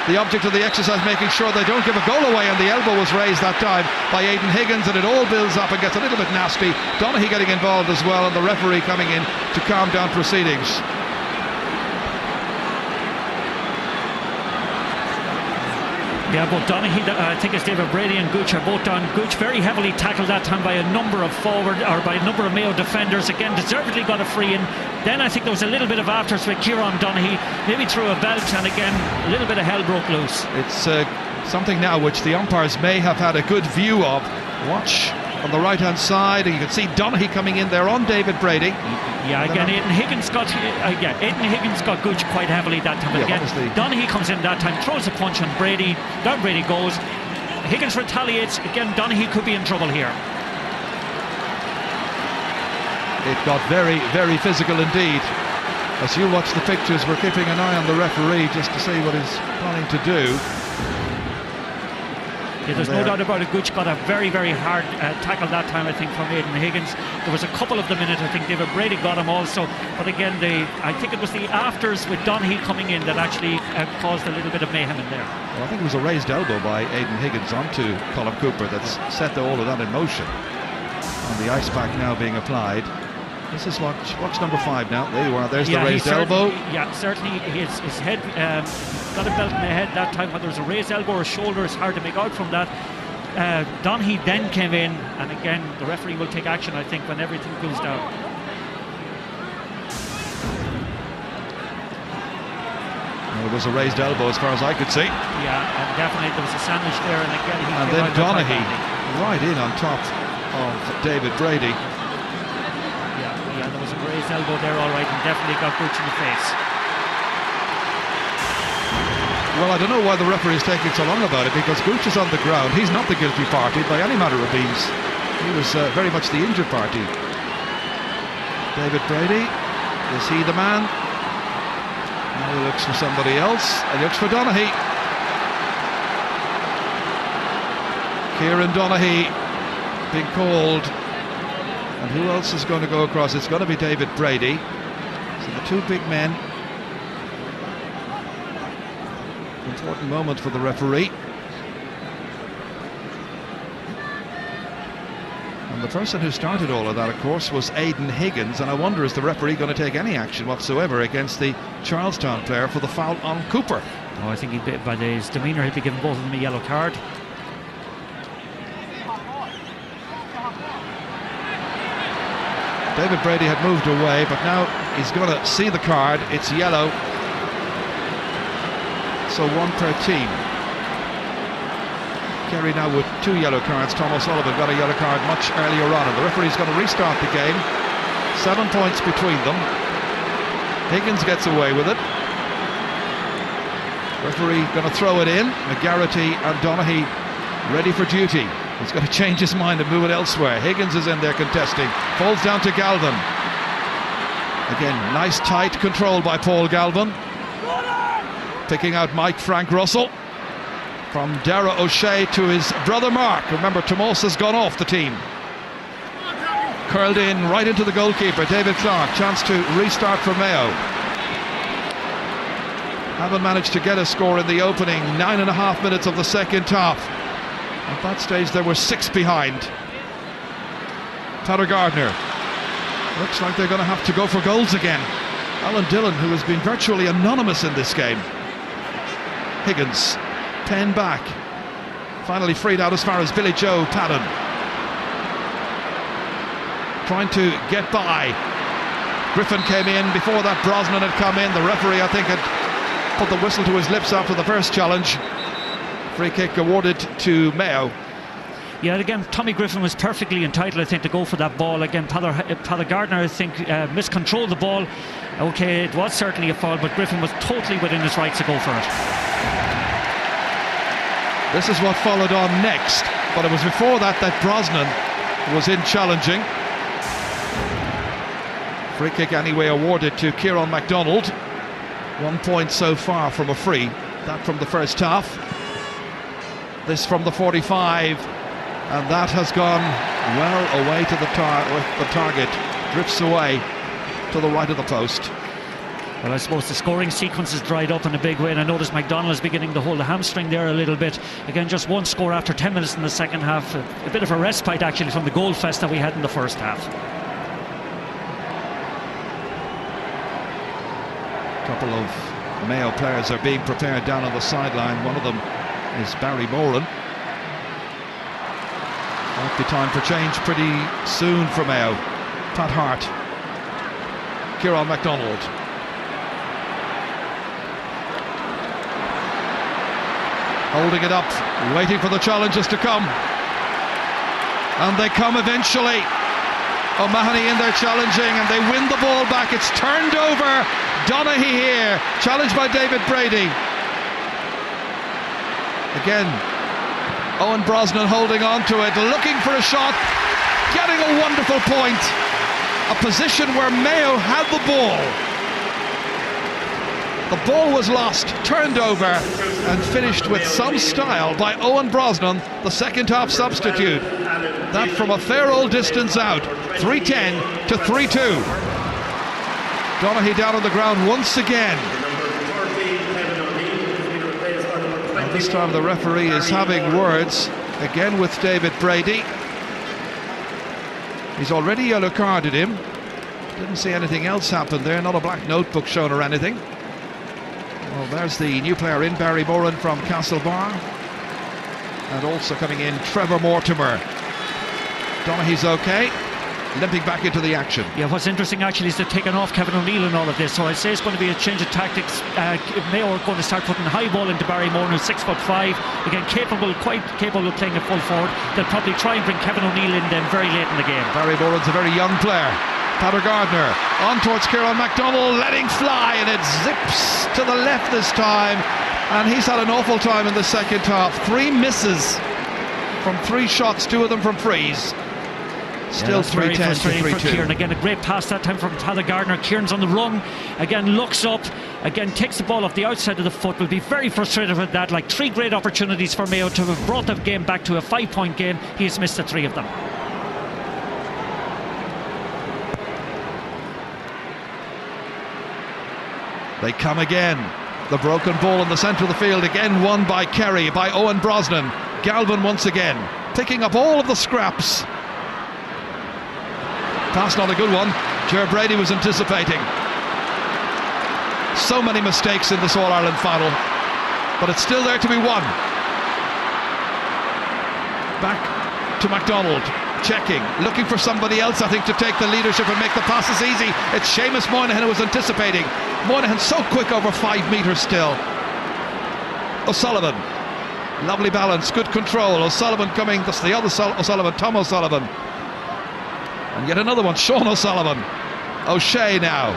The object of the exercise making sure they don't give a goal away, and the elbow was raised that time by Aidan Higgins, and it all builds up and gets a little bit nasty. Donaghy getting involved as well, and the referee coming in to calm down proceedings. Yeah, both Donaghy, I think it's David Brady and Gooch are both on. Gooch very heavily tackled that time by a number of Mayo defenders. Again, deservedly got a free in. Then I think there was a little bit of afters with Kieran Donaghy, maybe through a belt, and again, a little bit of hell broke loose. It's something now which the umpires may have had a good view of. Watch on the right-hand side, and you can see Donaghy coming in there on David Brady. Yeah, again, Aidan Higgins got Gooch quite heavily that time. Again, Donaghy comes in that time, throws a punch on Brady. Down Brady goes. Higgins retaliates. Again, Donaghy could be in trouble here. It got very, very physical indeed. As you watch the pictures, we're keeping an eye on the referee just to see what he's planning to do. Yeah, there's no doubt about it. Gooch got a very, very hard tackle that time, I think, from Aidan Higgins. There was a couple of them in it. I think David Brady got him also. But again, I think it was the afters with Donaghy coming in that actually caused a little bit of mayhem in there. Well, I think it was a raised elbow by Aidan Higgins onto Colm Cooper that's set all of that in motion. And the ice pack now being applied. This is watch number 5 now. There you are. There's the raised elbow. Yeah, certainly his head got a belt in the head that time. Whether it was a raised elbow or a shoulder, it's hard to make out from that. Donaghy then came in, and again, the referee will take action, I think, when everything cools down. Well, it was a raised elbow as far as I could see. Yeah, and definitely there was a sandwich there, and again, then Donaghy right in on top of David Brady. Yeah, there was a raised elbow there, all right, and definitely got Gooch in the face. Well, I don't know why the referee is taking so long about it, because Gooch is on the ground. He's not the guilty party by any manner of means. He was very much the injured party. David Brady, is he the man? Now he looks for somebody else, and he looks for Donaghy. Kieran Donaghy being called. And who else is going to go across? It's going to be David Brady. So the two big men. Important moment for the referee. And the person who started all of that, of course, was Aidan Higgins. And I wonder, is the referee going to take any action whatsoever against the Charlestown player for the foul on Cooper? Oh, I think by his demeanour, he'd be giving both of them a yellow card. David Brady had moved away, but now he's going to see the card. It's yellow. So 1 per team. Kerry now with 2 yellow cards. Tom O'Sullivan got a yellow card much earlier on, and the referee's going to restart the game. 7 points between them. Higgins gets away with it. Referee going to throw it in. McGarrity and Donaghy ready for duty. He's got to change his mind and move it elsewhere. Higgins is in there contesting. Falls down to Galvin. Again, nice tight control by Paul Galvin. Picking out Mike Frank Russell. From Dara O'Shea to his brother Mark. Remember, Tomas has gone off the team. Curled in right into the goalkeeper, David Clark. Chance to restart for Mayo. Haven't managed to get a score in the opening 9.5 minutes of the second half. At that stage there were 6 behind. Tyler Gardner. Looks like they're going to have to go for goals again. Alan Dillon, who has been virtually anonymous in this game. Higgins, 10 back. Finally freed out as far as Billy Joe Padden. Trying to get by. Griffin came in. Before that, Brosnan had come in. The referee, I think, had put the whistle to his lips after the first challenge. Free kick awarded to Mayo. Yeah, again, Tommy Griffin was perfectly entitled, I think, to go for that ball. Again, Tyler Gardner, I think, miscontrolled the ball. Okay, it was certainly a foul, but Griffin was totally within his rights to go for it. This is what followed on next, but it was before that Brosnan was in challenging. Free kick anyway awarded to Kieran MacDonald. 1 point so far from a free, that from the first half. this from the 45, and that has gone well away to the target. Drifts away to the right of the post. Well, I suppose the scoring sequence has dried up in a big way, and I noticed McDonald is beginning to hold the hamstring there a little bit. Again, just one score after 10 minutes in the second half. A bit of a respite actually from the goal fest that we had in the first half. A couple of Mayo players are being prepared down on the sideline. One of them is Barry Moran. Might be time for change pretty soon for Mayo. Pat Hart, Kieran MacDonald. Holding it up, waiting for the challenges to come. And they come eventually. O'Mahony in there challenging, and they win the ball back. It's turned over. Donaghy here, challenged by David Brady. Again, Owen Brosnan holding on to it, looking for a shot, getting a wonderful point. A position where Mayo had the ball. The ball was lost, turned over, and finished with some style by Owen Brosnan, the second half substitute. That from a fair old distance out, 3-10 to 3-2. Donaghy down on the ground once again. And this time the referee is having words again with David Brady. He's already yellow carded him. Didn't see anything else happen there, not a black notebook shown or anything. Well, there's the new player in, Barry Moran from Castlebar. And also coming in, Trevor Mortimer. Donaghy's okay, limping back into the action. Yeah, what's interesting actually is they've taken off Kevin O'Neill in all of this, so I'd say it's going to be a change of tactics. Mayo are going to start putting the high ball into Barry Moran, who's 6'5", again quite capable of playing a full forward. They'll probably try and bring Kevin O'Neill in then very late in the game. Barry Moran's a very young player. Patter Gardner on towards Kieran MacDonald, letting fly, and it zips to the left this time, and he's had an awful time in the second half. 3 misses from 3 shots, 2 of them from frees. Still 3-10 to 3-2. Kieran. Again, a great pass that time from Patter Gardner. Kieran's on the run, again looks up, again takes the ball off the outside of the foot. Will be very frustrated with that. Like 3 great opportunities for Mayo to have brought the game back to a 5-point game. He has missed the 3 of them. They come again. The broken ball in the centre of the field, again won by Kerry, by Owen Brosnan. Galvin once again, picking up all of the scraps. Pass not a good one. Ger Brady was anticipating. So many mistakes in this All-Ireland final, but it's still there to be won. Back to MacDonald. Checking, looking for somebody else, I think, to take the leadership and make the passes easy. It's Seamus Moynihan who was anticipating. Moynihan so quick over 5 metres still. O'Sullivan, lovely balance, good control. O'Sullivan coming, that's the other O'Sullivan, Tom O'Sullivan. And yet another one, Sean O'Sullivan. O'Shea now,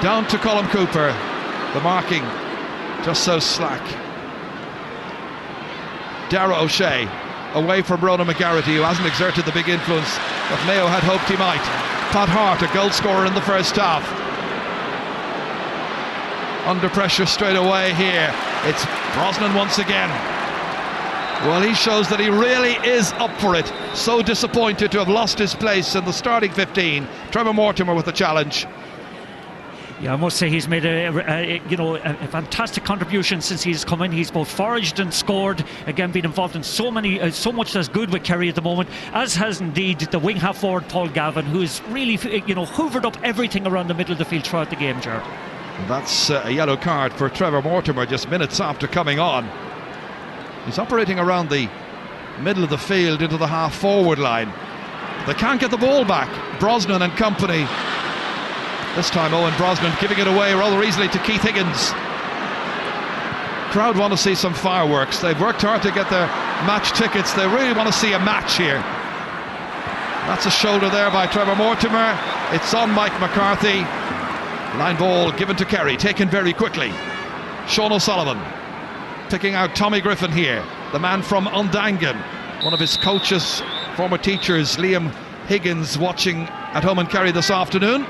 down to Colm Cooper. The marking just so slack. Dara O'Shea, away from Ronan McGarity, who hasn't exerted the big influence that Mayo had hoped he might. Pat Hart, a goal scorer in the first half. Under pressure straight away here. It's Brosnan once again. Well, he shows that he really is up for it. So disappointed to have lost his place in the starting 15. Trevor Mortimer with the challenge. Yeah, I must say he's made a fantastic contribution since he's come in. He's both foraged and scored. Again, been involved in so much that's good with Kerry at the moment, as has indeed the wing half forward Paul Galvin, who's really hoovered up everything around the middle of the field throughout the game, Ger. That's a yellow card for Trevor Mortimer just minutes after coming on. He's operating around the middle of the field into the half forward line. They can't get the ball back. Brosnan and company. This time Owen Brosnan giving it away rather easily to Keith Higgins. Crowd want to see some fireworks. They've worked hard to get their match tickets. They really want to see a match here. That's a shoulder there by Trevor Mortimer. It's on Mike McCarthy. Line ball given to Kerry, taken very quickly. Sean O'Sullivan picking out Tommy Griffin here, the man from Undangan. One of his coaches, former teachers, Liam Higgins, watching at home in Kerry this afternoon.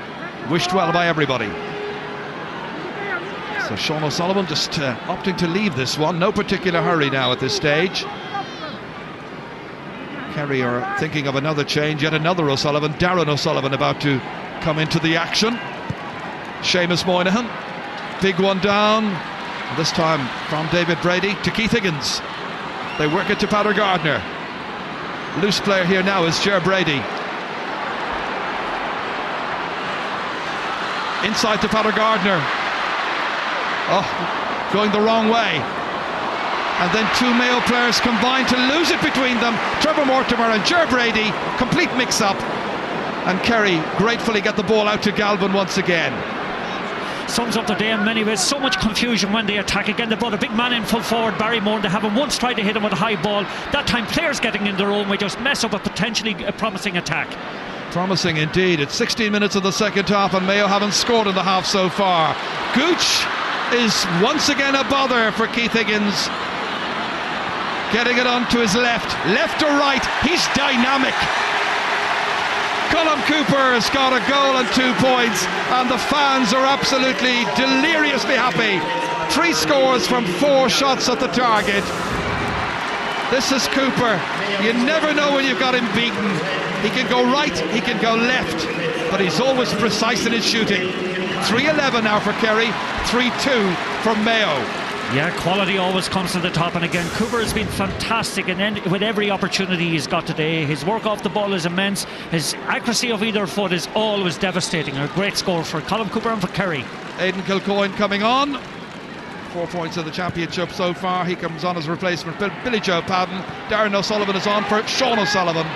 Wished well by everybody. So Sean O'Sullivan just opting to leave this one. No particular hurry now at this stage. Kerry are thinking of another change, yet another O'Sullivan, Darren O'Sullivan, about to come into the action. Seamus Moynihan, big one down, this time from David Brady to Keith Higgins. They work it to Patter Gardner. Loose player here now is Ger Brady. Inside to Patter Gardner. Oh, going the wrong way. And then two Mayo players combine to lose it between them. Trevor Mortimer and Ger Brady, complete mix-up. And Kerry gratefully get the ball out to Galvin once again. Sums up the day in many ways. So much confusion when they attack. Again, they brought a big man in full forward, Barry Moore. They haven't once tried to hit him with a high ball. That time players getting in their own way just mess up a potentially promising attack. Promising indeed. It's 16 minutes of the second half and Mayo haven't scored in the half so far. Gooch is once again a bother for Keith Higgins. Getting it on to his left to right. He's dynamic. Colm Cooper has got a goal and 2 points, and the fans are absolutely deliriously happy. 3 scores from 4 shots at the target. This is Cooper. You never know when you've got him beaten. He can go right, he can go left, but he's always precise in his shooting. 3-11 now for Kerry, 3-2 for Mayo. Yeah, quality always comes to the top, and again, Cooper has been fantastic, and with every opportunity he's got today, his work off the ball is immense, his accuracy of either foot is always devastating. A great score for Colm Cooper and for Kerry. Aidan Kilcoyne coming on, 4 points in the championship so far. He comes on as replacement. Billy Joe Padden. Darren O'Sullivan is on for Sean O'Sullivan.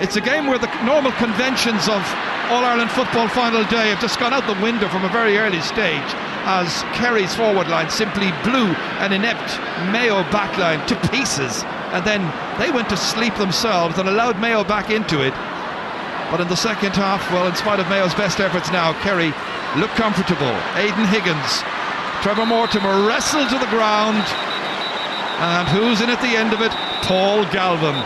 It's a game where the normal conventions of All-Ireland football final day have just gone out the window from a very early stage, as Kerry's forward line simply blew an inept Mayo backline to pieces, and then they went to sleep themselves and allowed Mayo back into it. But in the second half, well, in spite of Mayo's best efforts now, Kerry look comfortable. Aidan Higgins, Trevor Mortimer wrestled to the ground, and who's in at the end of it? Paul Galvin.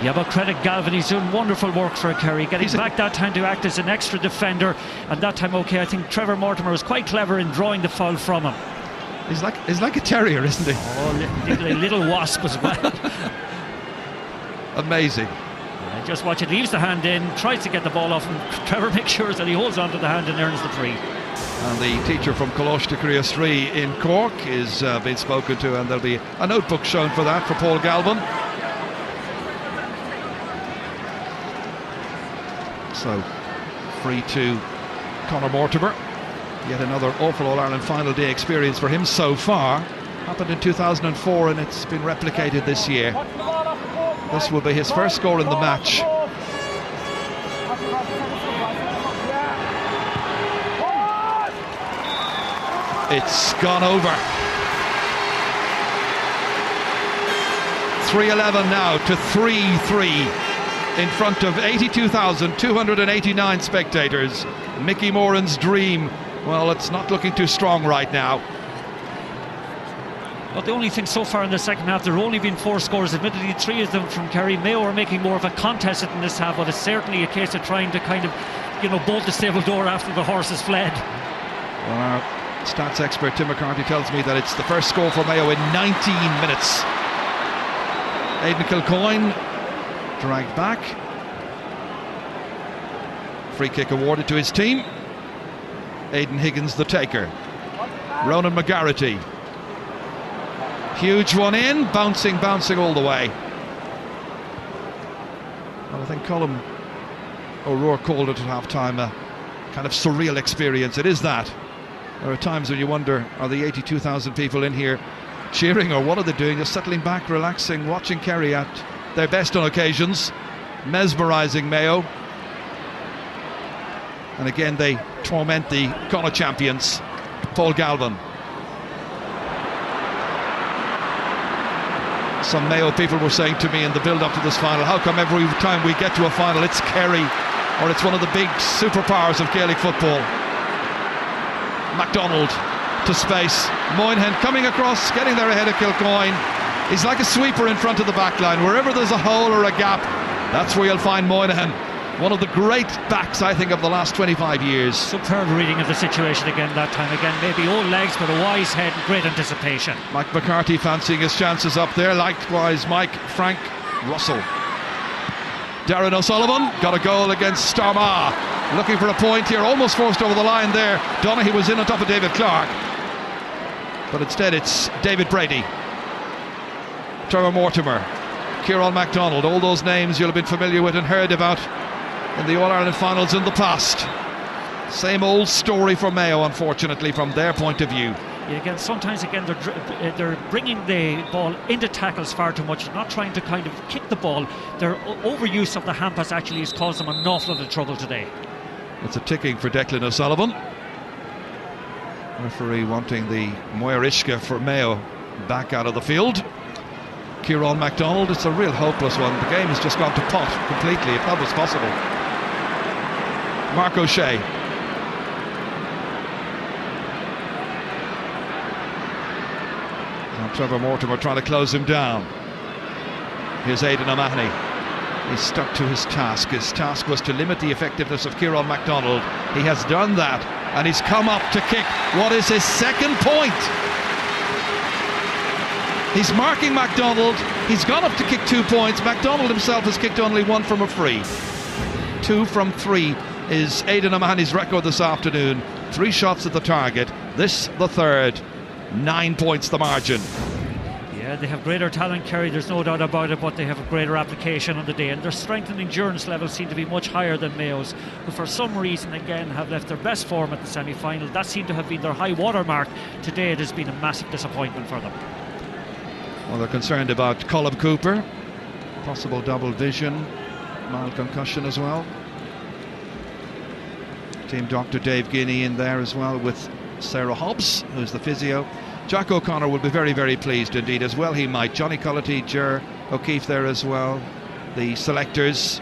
Yeah, but credit Galvin, he's doing wonderful work for Kerry, getting back that time to act as an extra defender, and that time, okay, I think Trevor Mortimer was quite clever in drawing the foul from him. He's like a terrier, isn't he? Oh, a little wasp as well. Amazing. Yeah, just watch it, leaves the hand in, tries to get the ball off, and Trevor makes sure that he holds on to the hand and earns the free. And the teacher from Coláiste de Criostry in Cork is being spoken to, and there'll be a notebook shown for that for Paul Galvin. So, free to Conor Mortimer. Yet another awful All-Ireland final day experience for him so far. Happened in 2004 and it's been replicated this year. This will be his first score in the match. It's gone over. 3-11 now to 3-3. In front of 82,289 spectators. Mickey Moran's dream, well, it's not looking too strong right now. But the only thing so far in the second half, there have only been 4 scores, admittedly 3 of them from Kerry. Mayo are making more of a contest in this half, but it's certainly a case of trying to kind of, bolt the stable door after the horse has fled. Well, our stats expert Tim McCarthy tells me that it's the first score for Mayo in 19 minutes. Aidan Kilcoyne dragged back. Free kick awarded to his team. Aidan Higgins the taker. Ronan McGarity. Huge one in, bouncing all the way. Well, I think Colm O'Rourke called it at half-time a kind of surreal experience. It is that. There are times when you wonder, are the 82,000 people in here cheering, or what are they doing? Just settling back, relaxing, watching Kerry at their best on occasions, mesmerising Mayo. And again they torment the Connacht champions. Paul Galvin. Some Mayo people were saying to me in the build-up to this final, how come every time we get to a final it's Kerry, or it's one of the big superpowers of Gaelic football? MacDonald to space. Moynihan coming across, getting there ahead of Kilcoyne. He's like a sweeper in front of the back line. Wherever there's a hole or a gap, that's where you'll find Moynihan. One of the great backs, I think, of the last 25 years. Superb reading of the situation again that time. Again, maybe old legs, but a wise head and great anticipation. Mike McCarthy fancying his chances up there. Likewise, Mike Frank Russell. Darren O'Sullivan got a goal against Armagh. Looking for a point here, almost forced over the line there. Donaghy was in on top of David Clark. But instead it's David Brady, Trevor Mortimer, Kieran MacDonald, all those names you'll have been familiar with and heard about in the All-Ireland finals in the past. Same old story for Mayo, unfortunately, from their point of view. Yeah, again, sometimes they're bringing the ball into tackles far too much, not trying to kind of kick the ball. Their overuse of the hand pass actually has caused them an awful lot of trouble today. It's a ticking for Declan O'Sullivan. Referee wanting the Moirishka for Mayo back out of the field. Kieran MacDonald, it's a real hopeless one. The game has just gone to pot completely, if that was possible. Mark O'Shea. And Trevor Mortimer trying to close him down. Here's Aidan O'Mahony. He's stuck to his task. His task was to limit the effectiveness of Kieran MacDonald. He has done that, and he's come up to kick what is his second point. He's marking MacDonald. He's gone up to kick 2 points. MacDonald himself has kicked only one from a free. 2 from 3 is Aidan O'Mahony's record this afternoon. 3 shots at the target. This the third. 9 points the margin. Yeah, they have greater talent, Kerry, there's no doubt about it, but they have a greater application on the day, and their strength and endurance levels seem to be much higher than Mayo's, who for some reason again have left their best form at the semi-final. That seemed to have been their high water mark. Today it has been a massive disappointment for them. Well, they're concerned about Colm Cooper, possible double vision, mild concussion as well. Team Dr. Dave Guinea in there as well with Sarah Hobbs, who's the physio. Jack O'Connor will be very, very pleased indeed, as well he might. Johnny Cullity, Ger O'Keefe there as well. The selectors.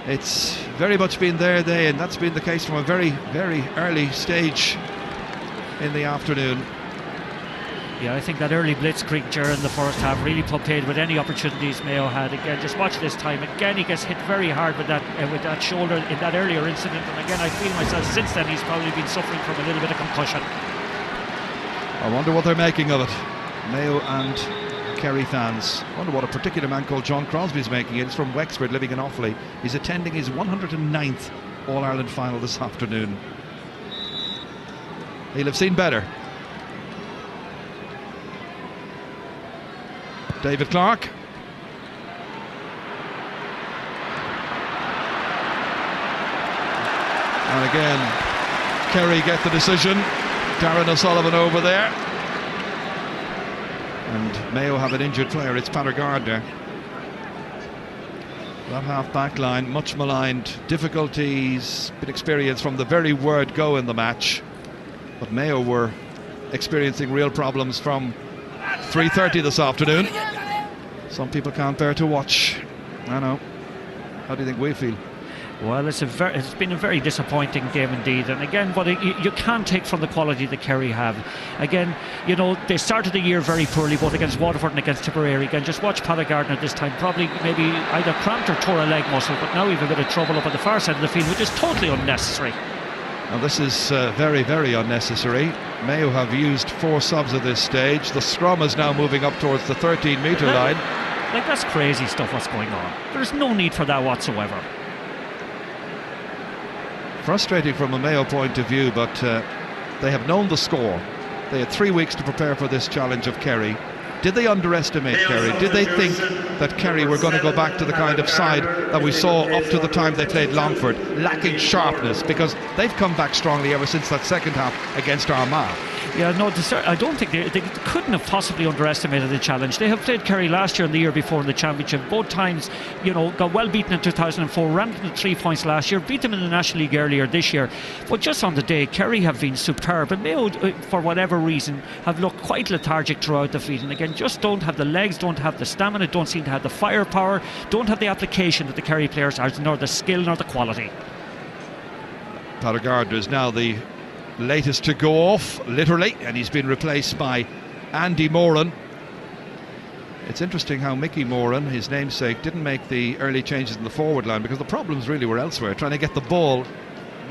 It's very much been their day, and that's been the case from a very, very early stage in the afternoon. Yeah, I think that early blitzkrieg during the first half really paid with any opportunities Mayo had. Again, just watch this time. Again, he gets hit very hard with that shoulder in that earlier incident. And again, I feel myself since then he's probably been suffering from a little bit of concussion. I wonder what they're making of it, Mayo and Kerry fans. I wonder what a particular man called John Crosby is making it. He's from Wexford, living in Offaly. He's attending his 109th All-Ireland final this afternoon. He'll have seen better. David Clark. And again, Kerry get the decision. Darren O'Sullivan over there. And Mayo have an injured player, it's Peter Gardner. That half-back line, much maligned. Difficulties been experienced from the very word go in the match. But Mayo were experiencing real problems from 3:30 this afternoon. Some people can't bear to watch. I know. How do you think we feel? Well, it's been a very disappointing game indeed, and again, what you can't take from the quality that Kerry have. Again, you know, they started the year very poorly, both against Waterford and against Tipperary. Again, just watch Peter Gardner this time, probably maybe either cramped or tore a leg muscle, but now we've a bit of trouble up at the far side of the field, which is totally unnecessary. Now this is very, very unnecessary. Mayo have used 4 subs at this stage. The scrum is now moving up towards the 13-metre line. Like, that's crazy stuff what's going on. There's no need for that whatsoever. Frustrating from a Mayo point of view, but they have known the score. They had 3 weeks to prepare for this challenge of Kerry. Did they underestimate Kerry? Did they think that Kerry were going to go back to the kind of side that we saw up to the time they played Longford, lacking sharpness? Because they've come back strongly ever since that second half against Armagh. Yeah, no, I don't think they couldn't have possibly underestimated the challenge. They have played Kerry last year and the year before in the championship. Both times, you know, got well beaten in 2004, ran to 3 points last year, beat them in the National League earlier this year. But just on the day, Kerry have been superb, and Mayo, for whatever reason, have looked quite lethargic throughout the field. And again, just don't have the legs, don't have the stamina, don't seem to have the firepower, don't have the application that the Kerry players are, nor the skill nor the quality. Peter Gardner is now the latest to go off, literally, and he's been replaced by Andy Moran. It's interesting how Mickey Moran, his namesake, didn't make the early changes in the forward line, because the problems really were elsewhere, trying to get the ball,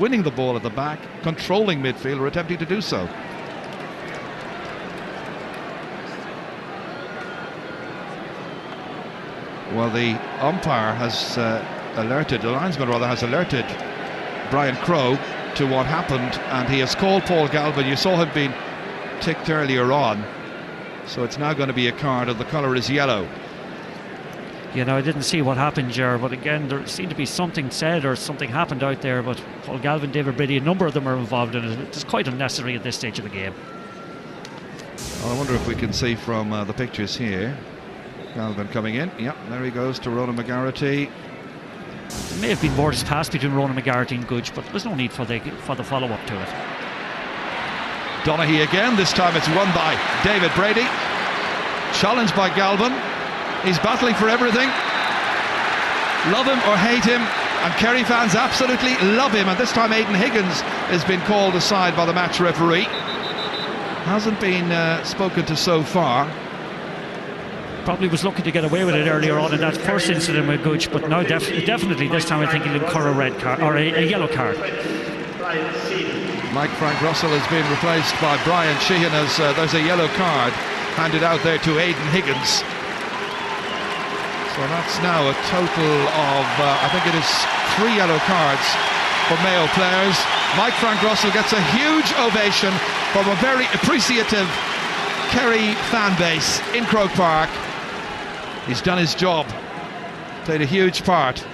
winning the ball at the back, controlling midfield, or attempting to do so. Well, the umpire has alerted, the linesman rather, has alerted Brian Crowe to what happened, and he has called Paul Galvin. You saw him being ticked earlier on, so it's now going to be a card, and the colour is yellow. You know, I didn't see what happened, Ger, but again, there seemed to be something said or something happened out there. But Paul Galvin, David Brady, a number of them are involved in it. It's quite unnecessary at this stage of the game. Well, I wonder if we can see from the pictures here. Galvin coming in. Yep, there he goes to Ronan McGarity. There may have been more pass between Ronan McGarity and Gooch, but there's no need for the follow-up to it. Donaghy again. This time it's won by David Brady. Challenged by Galvin. He's battling for everything. Love him or hate him, and Kerry fans absolutely love him. And this time Aidan Higgins has been called aside by the match referee. Hasn't been spoken to so far. Probably was lucky to get away with it earlier on in that first incident with Gooch, but now definitely this time I think he'll incur a red card or a yellow card. Mike Frank Russell has been replaced by Brian Sheehan as there's a yellow card handed out there to Aidan Higgins. So that's now a total of, I think it is 3 yellow cards for Mayo players. Mike Frank Russell gets a huge ovation from a very appreciative Kerry fan base in Croke Park. He's done his job, played a huge part.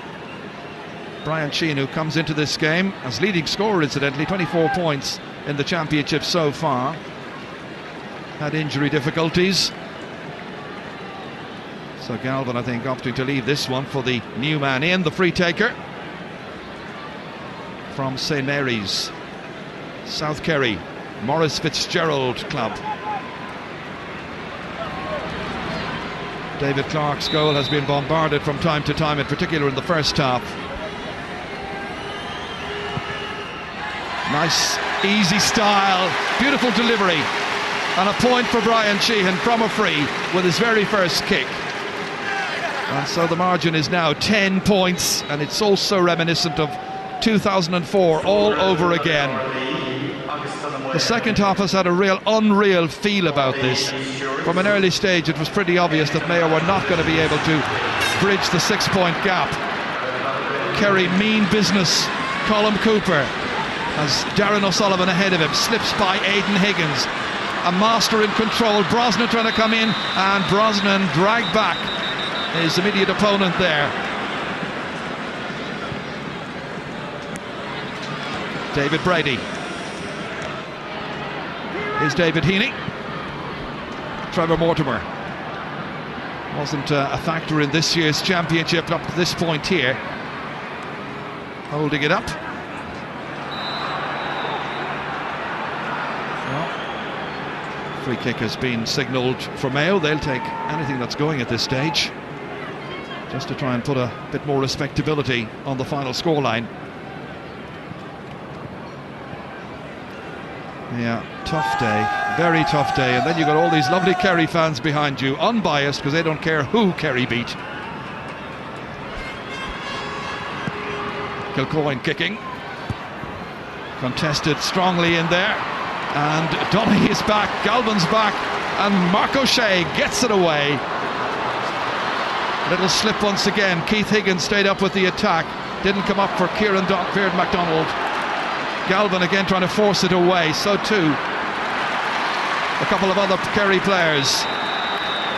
Brian Sheehan, who comes into this game as leading scorer, incidentally, 24 points in the championship so far. Had injury difficulties. So Galvin, I think, opting to leave this one for the new man in, the free taker from St Mary's, South Kerry, Maurice Fitzgerald club. David Clark's goal has been bombarded from time to time, in particular in the first half. Nice, easy style, beautiful delivery, and a point for Brian Sheehan from a free with his very first kick. And so the margin is now 10 points, and it's also reminiscent of 2004 all over again. The second half has had a real unreal feel about this. From an early stage it was pretty obvious that Mayo were not going to be able to bridge the 6-point gap. Kerry mean business. Colm Cooper has Darren O'Sullivan ahead of him, slips by Aidan Higgins. A master in control, Brosnan trying to come in, and Brosnan dragged back his immediate opponent there. David Brady. Here's David Heaney. Trevor Mortimer wasn't a factor in this year's championship up to this point here. Holding it up. Well, free kick has been signalled for Mayo. They'll take anything that's going at this stage, just to try and put a bit more respectability on the final scoreline. Yeah, tough day, very tough day. And then you've got all these lovely Kerry fans behind you, unbiased, because they don't care who Kerry beat. Kilcoyne kicking, contested strongly in there, and Donaghy is back, Galvin's back, and Mark O'Shea gets it away. Little slip once again. Keith Higgins stayed up with the attack, didn't come up for Kieran MacDonald. Galvin again trying to force it away, so too a couple of other Kerry players,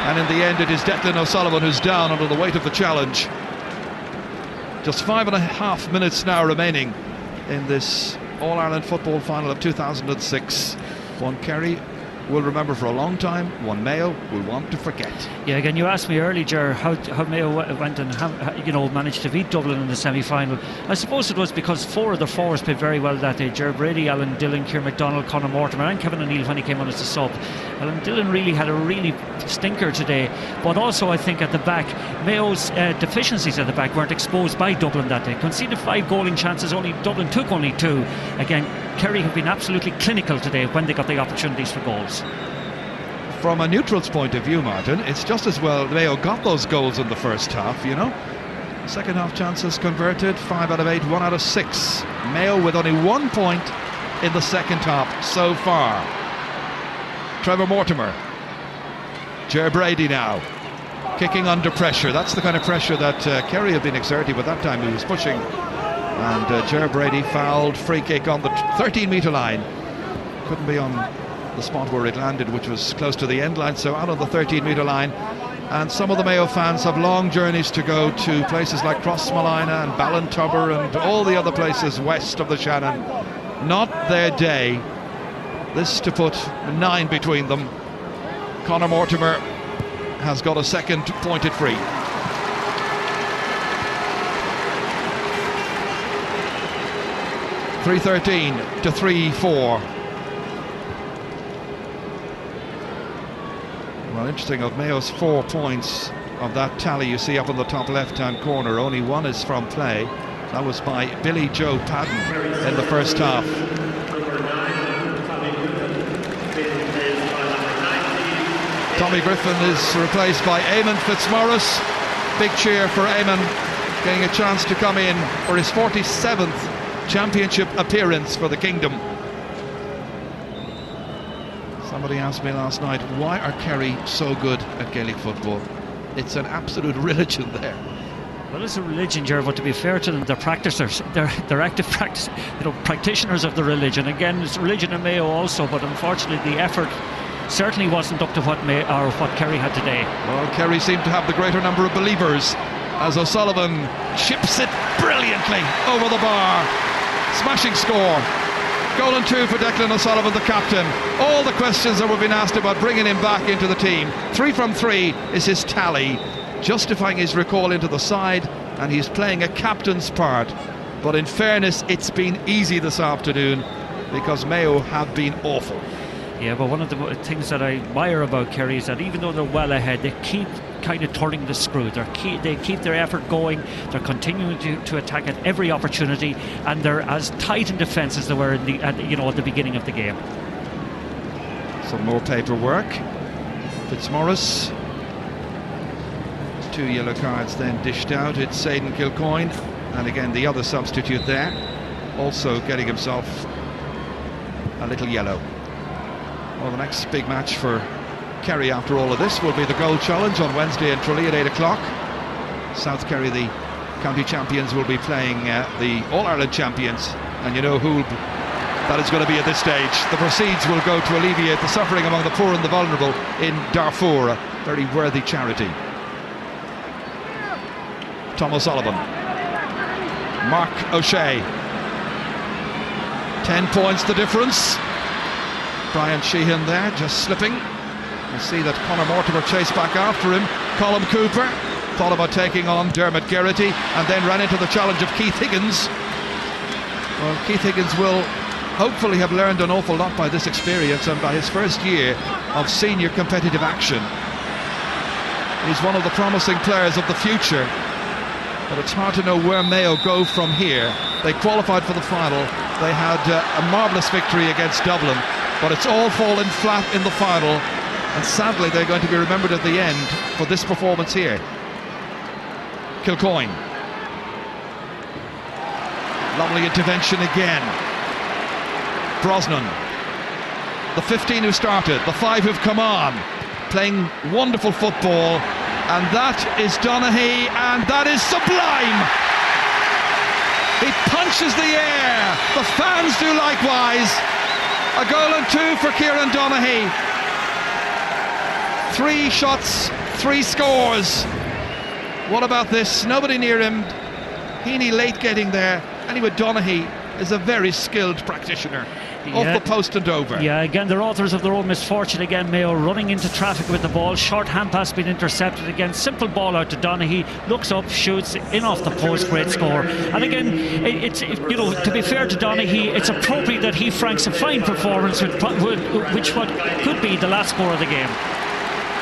and in the end it is Declan O'Sullivan who's down under the weight of the challenge. Just 5.5 minutes now remaining in this All-Ireland football final of 2006. One Kerry will remember for a long time, one Mayo will want to forget. Yeah, again, you asked me earlier how Mayo went and managed to beat Dublin in the semi-final. I suppose it was because 4 of their forwards played very well that day. Ger Brady, Alan Dillon, Kieran MacDonald, Conor Mortimer and Kevin O'Neill when he came on as a sub. Alan Dillon really had a really stinker today, but also I think at the back Mayo's deficiencies at the back weren't exposed by Dublin that day. Conceded 5 goaling chances, Dublin took only 2. Again, Kerry have been absolutely clinical today when they got the opportunities for goals. From a neutral's point of view, Martin, it's just as well Mayo got those goals in the first half, you know. Second half chances converted, 5 out of 8, 1 out of 6. Mayo with only 1 point in the second half so far. Trevor Mortimer. Ger Brady now. kicking under pressure. That's the kind of pressure that Kerry had been exerting, but that time he was pushing. And Ger Brady fouled, free kick on the 13-metre line. Couldn't be on the spot where it landed, which was close to the end line, so out on the 13-metre line. And some of the Mayo fans have long journeys to go to places like Crossmolina and Ballintubber and all the other places west of the Shannon. Not their day. This to put 9 between them. Conor Mortimer has got a second pointed free. (3-13 to 3-4). Well, interesting, of Mayo's 4 points of that tally you see up in the top left-hand corner, only one is from play. That was by Billy Joe Padden in the first half. Tommy Griffin is replaced by Eamon Fitzmaurice. Big cheer for Eamon, getting a chance to come in for his 47th championship appearance for the Kingdom. Somebody asked me last night, why are Kerry so good at Gaelic football? It's an absolute religion there. Well, it's a religion, Ger, but to be fair to them, they're practicers. They're active practitioners of the religion. Again, it's religion in Mayo also, but unfortunately the effort certainly wasn't up to what Kerry had today. Well, Kerry seemed to have the greater number of believers as O'Sullivan chips it brilliantly over the bar. Smashing score. Goal and 2 for Declan O'Sullivan, the captain. All the questions that were being asked about bringing him back into the team. 3 from 3 is his tally, justifying his recall into the side, and he's playing a captain's part. But in fairness, it's been easy this afternoon because Mayo have been awful. Yeah, but one of the things that I admire about Kerry is that even though they're well ahead, they keep kind of turning the screw. They keep their effort going. They're continuing to attack at every opportunity, and they're as tight in defence as they were at the beginning of the game. Some more paperwork. Fitzmaurice. 2 yellow cards then dished out. It's Aidan Kilcoyne, and again the other substitute there, also getting himself a little yellow. Well, the next big match for Kerry after all of this will be the Gold Challenge on Wednesday in Tralee at 8 o'clock. South Kerry, the county champions, will be playing the All-Ireland champions, and you know who that is going to be at this stage. The proceeds will go to alleviate the suffering among the poor and the vulnerable in Darfur, a very worthy charity. Tom O'Sullivan, Mark O'Shea, 10 points the difference. Brian Sheehan there, just slipping. You see that Conor Mortimer chased back after him. Colm Cooper thought about taking on Dermot Geraghty and then ran into the challenge of Keith Higgins. Well, Keith Higgins will hopefully have learned an awful lot by this experience and by his first year of senior competitive action. He's one of the promising players of the future, but it's hard to know where Mayo go from here. They qualified for the final. They had a marvellous victory against Dublin, but it's all fallen flat in the final, and sadly they're going to be remembered at the end for this performance here. Kilcoyne, lovely intervention again. Brosnan, the 15 who started, the 5 who've come on, playing wonderful football, and that is Donaghy, and that is sublime. He punches the air, the fans do likewise. A goal and 2 for Kieran Donaghy. 3 shots, 3 scores. What about this? Nobody near him. Heaney late getting there. Anyway, Donaghy is a very skilled practitioner. Off the post and over. Yeah, again, they're authors of their own misfortune. Again, Mayo running into traffic with the ball. Short hand pass being intercepted. Again, simple ball out to Donaghy. Looks up, shoots in off the post. Great score. And again, it's to be fair to Donaghy, it's appropriate that he franks a fine performance with what could be the last score of the game.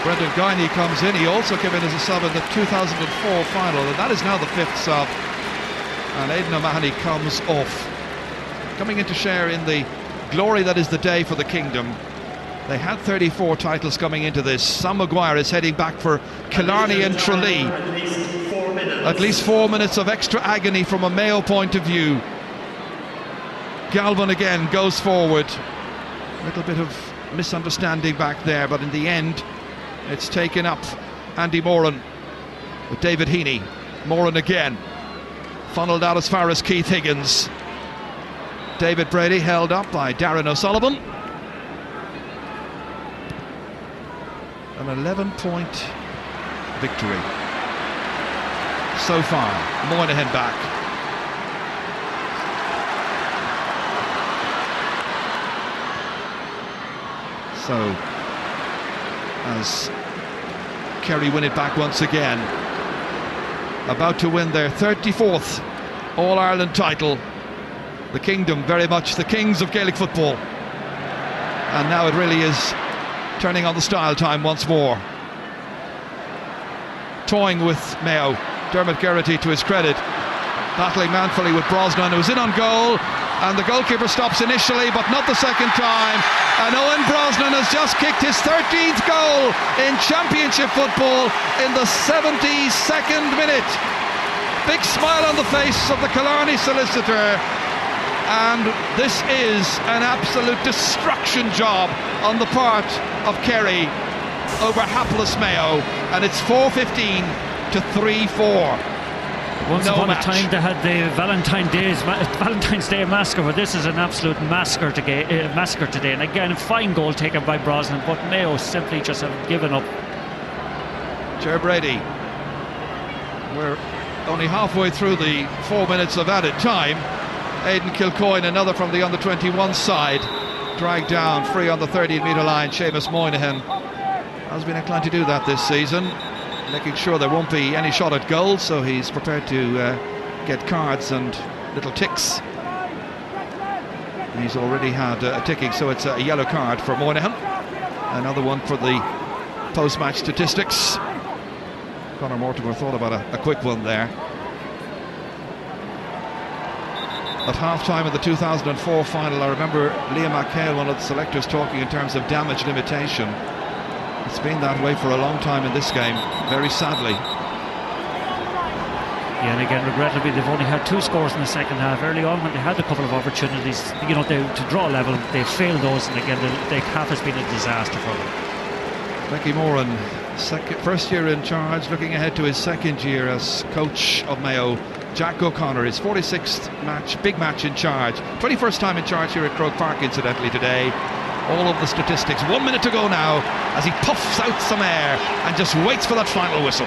Brendan Guiney comes in. He also came in as a sub in the 2004 final, and that is now the 5th sub. And Aidan O'Mahony comes off, coming in to share in the glory that is the day for the Kingdom. They had 34 titles coming into this. Sam Maguire is heading back for Killarney and Tralee. At least 4 minutes of extra agony from a Mayo point of view. Galvin again goes forward. A little bit of misunderstanding back there, but in the end it's taken up Andy Moran with David Heaney. Moran again, funneled out as far as Keith Higgins. David Brady held up by Darren O'Sullivan. An 11-point victory so far. Moynihan back. So as Kerry win it back once again, about to win their 34th All-Ireland title. The kingdom very much the kings of Gaelic football, and now it really is turning on the style time once more. Toying with Mayo, Dermot Geraghty to his credit, battling manfully with Brosnan, who's in on goal, and the goalkeeper stops initially but not the second time, and Owen Brosnan has just kicked his 13th goal in championship football in the 72nd minute. Big smile on the face of the Killarney solicitor, and this is an absolute destruction job on the part of Kerry over hapless Mayo, and it's 4-15 to 3-4. Once upon a time they had the Valentine's Day massacre, but this is an absolute massacre today. And again, a fine goal taken by Brosnan, but Mayo simply just have given up. Ger Brady, we're only halfway through the 4 minutes of added time. Aidan Kilcoyne, another from the under-21 side, dragged down free on the 13-metre line. Seamus Moynihan has been inclined to do that this season, making sure there won't be any shot at goal, so he's prepared to get cards and little ticks. He's already had a ticking, so it's a yellow card for Moynihan. Another one for the post-match statistics. Conor Mortimer thought about a quick one there. At half-time of the 2004 final, I remember Liam McHale, one of the selectors, talking in terms of damage limitation. It's been that way for a long time in this game, very sadly. Yeah, and again, regrettably, they've only had 2 scores in the second half. Early on, when they had a couple of opportunities, to draw a level, they failed those, and again, the half has been a disaster for them. Becky Moran, first year in charge, looking ahead to his second year as coach of Mayo. Jack O'Connor, his 46th match, big match in charge. 21st time in charge here at Croke Park, incidentally, today. All of the statistics. 1 minute to go now as he puffs out some air and just waits for that final whistle.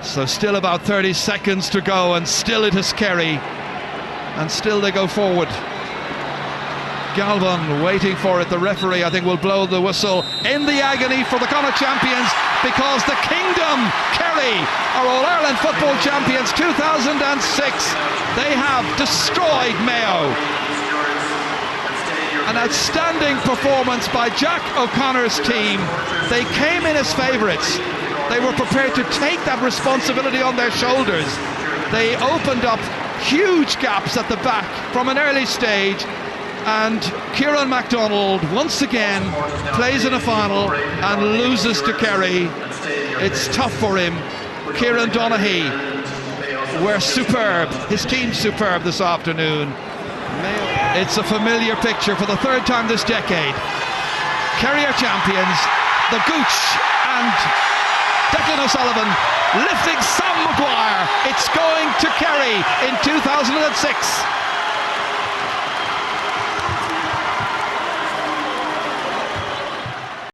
So still about 30 seconds to go, and still it is Kerry, and still they go forward. Galvin waiting for it. The referee, I think, will blow the whistle in the agony for the Connacht champions, because the kingdom, Kerry, are All-Ireland football champions 2006. They have destroyed Mayo. An outstanding performance by Jack O'Connor's team. They came in as favourites. They were prepared to take that responsibility on their shoulders. They opened up huge gaps at the back from an early stage, and Kieran MacDonald once again plays in a final and loses to Kerry. It's tough for him. Kieran Donaghy were superb, his team's superb this afternoon. It's a familiar picture for the third time this decade. Kerry are champions. The Gooch and Declan O'Sullivan lifting Sam Maguire. It's going to Kerry in 2006.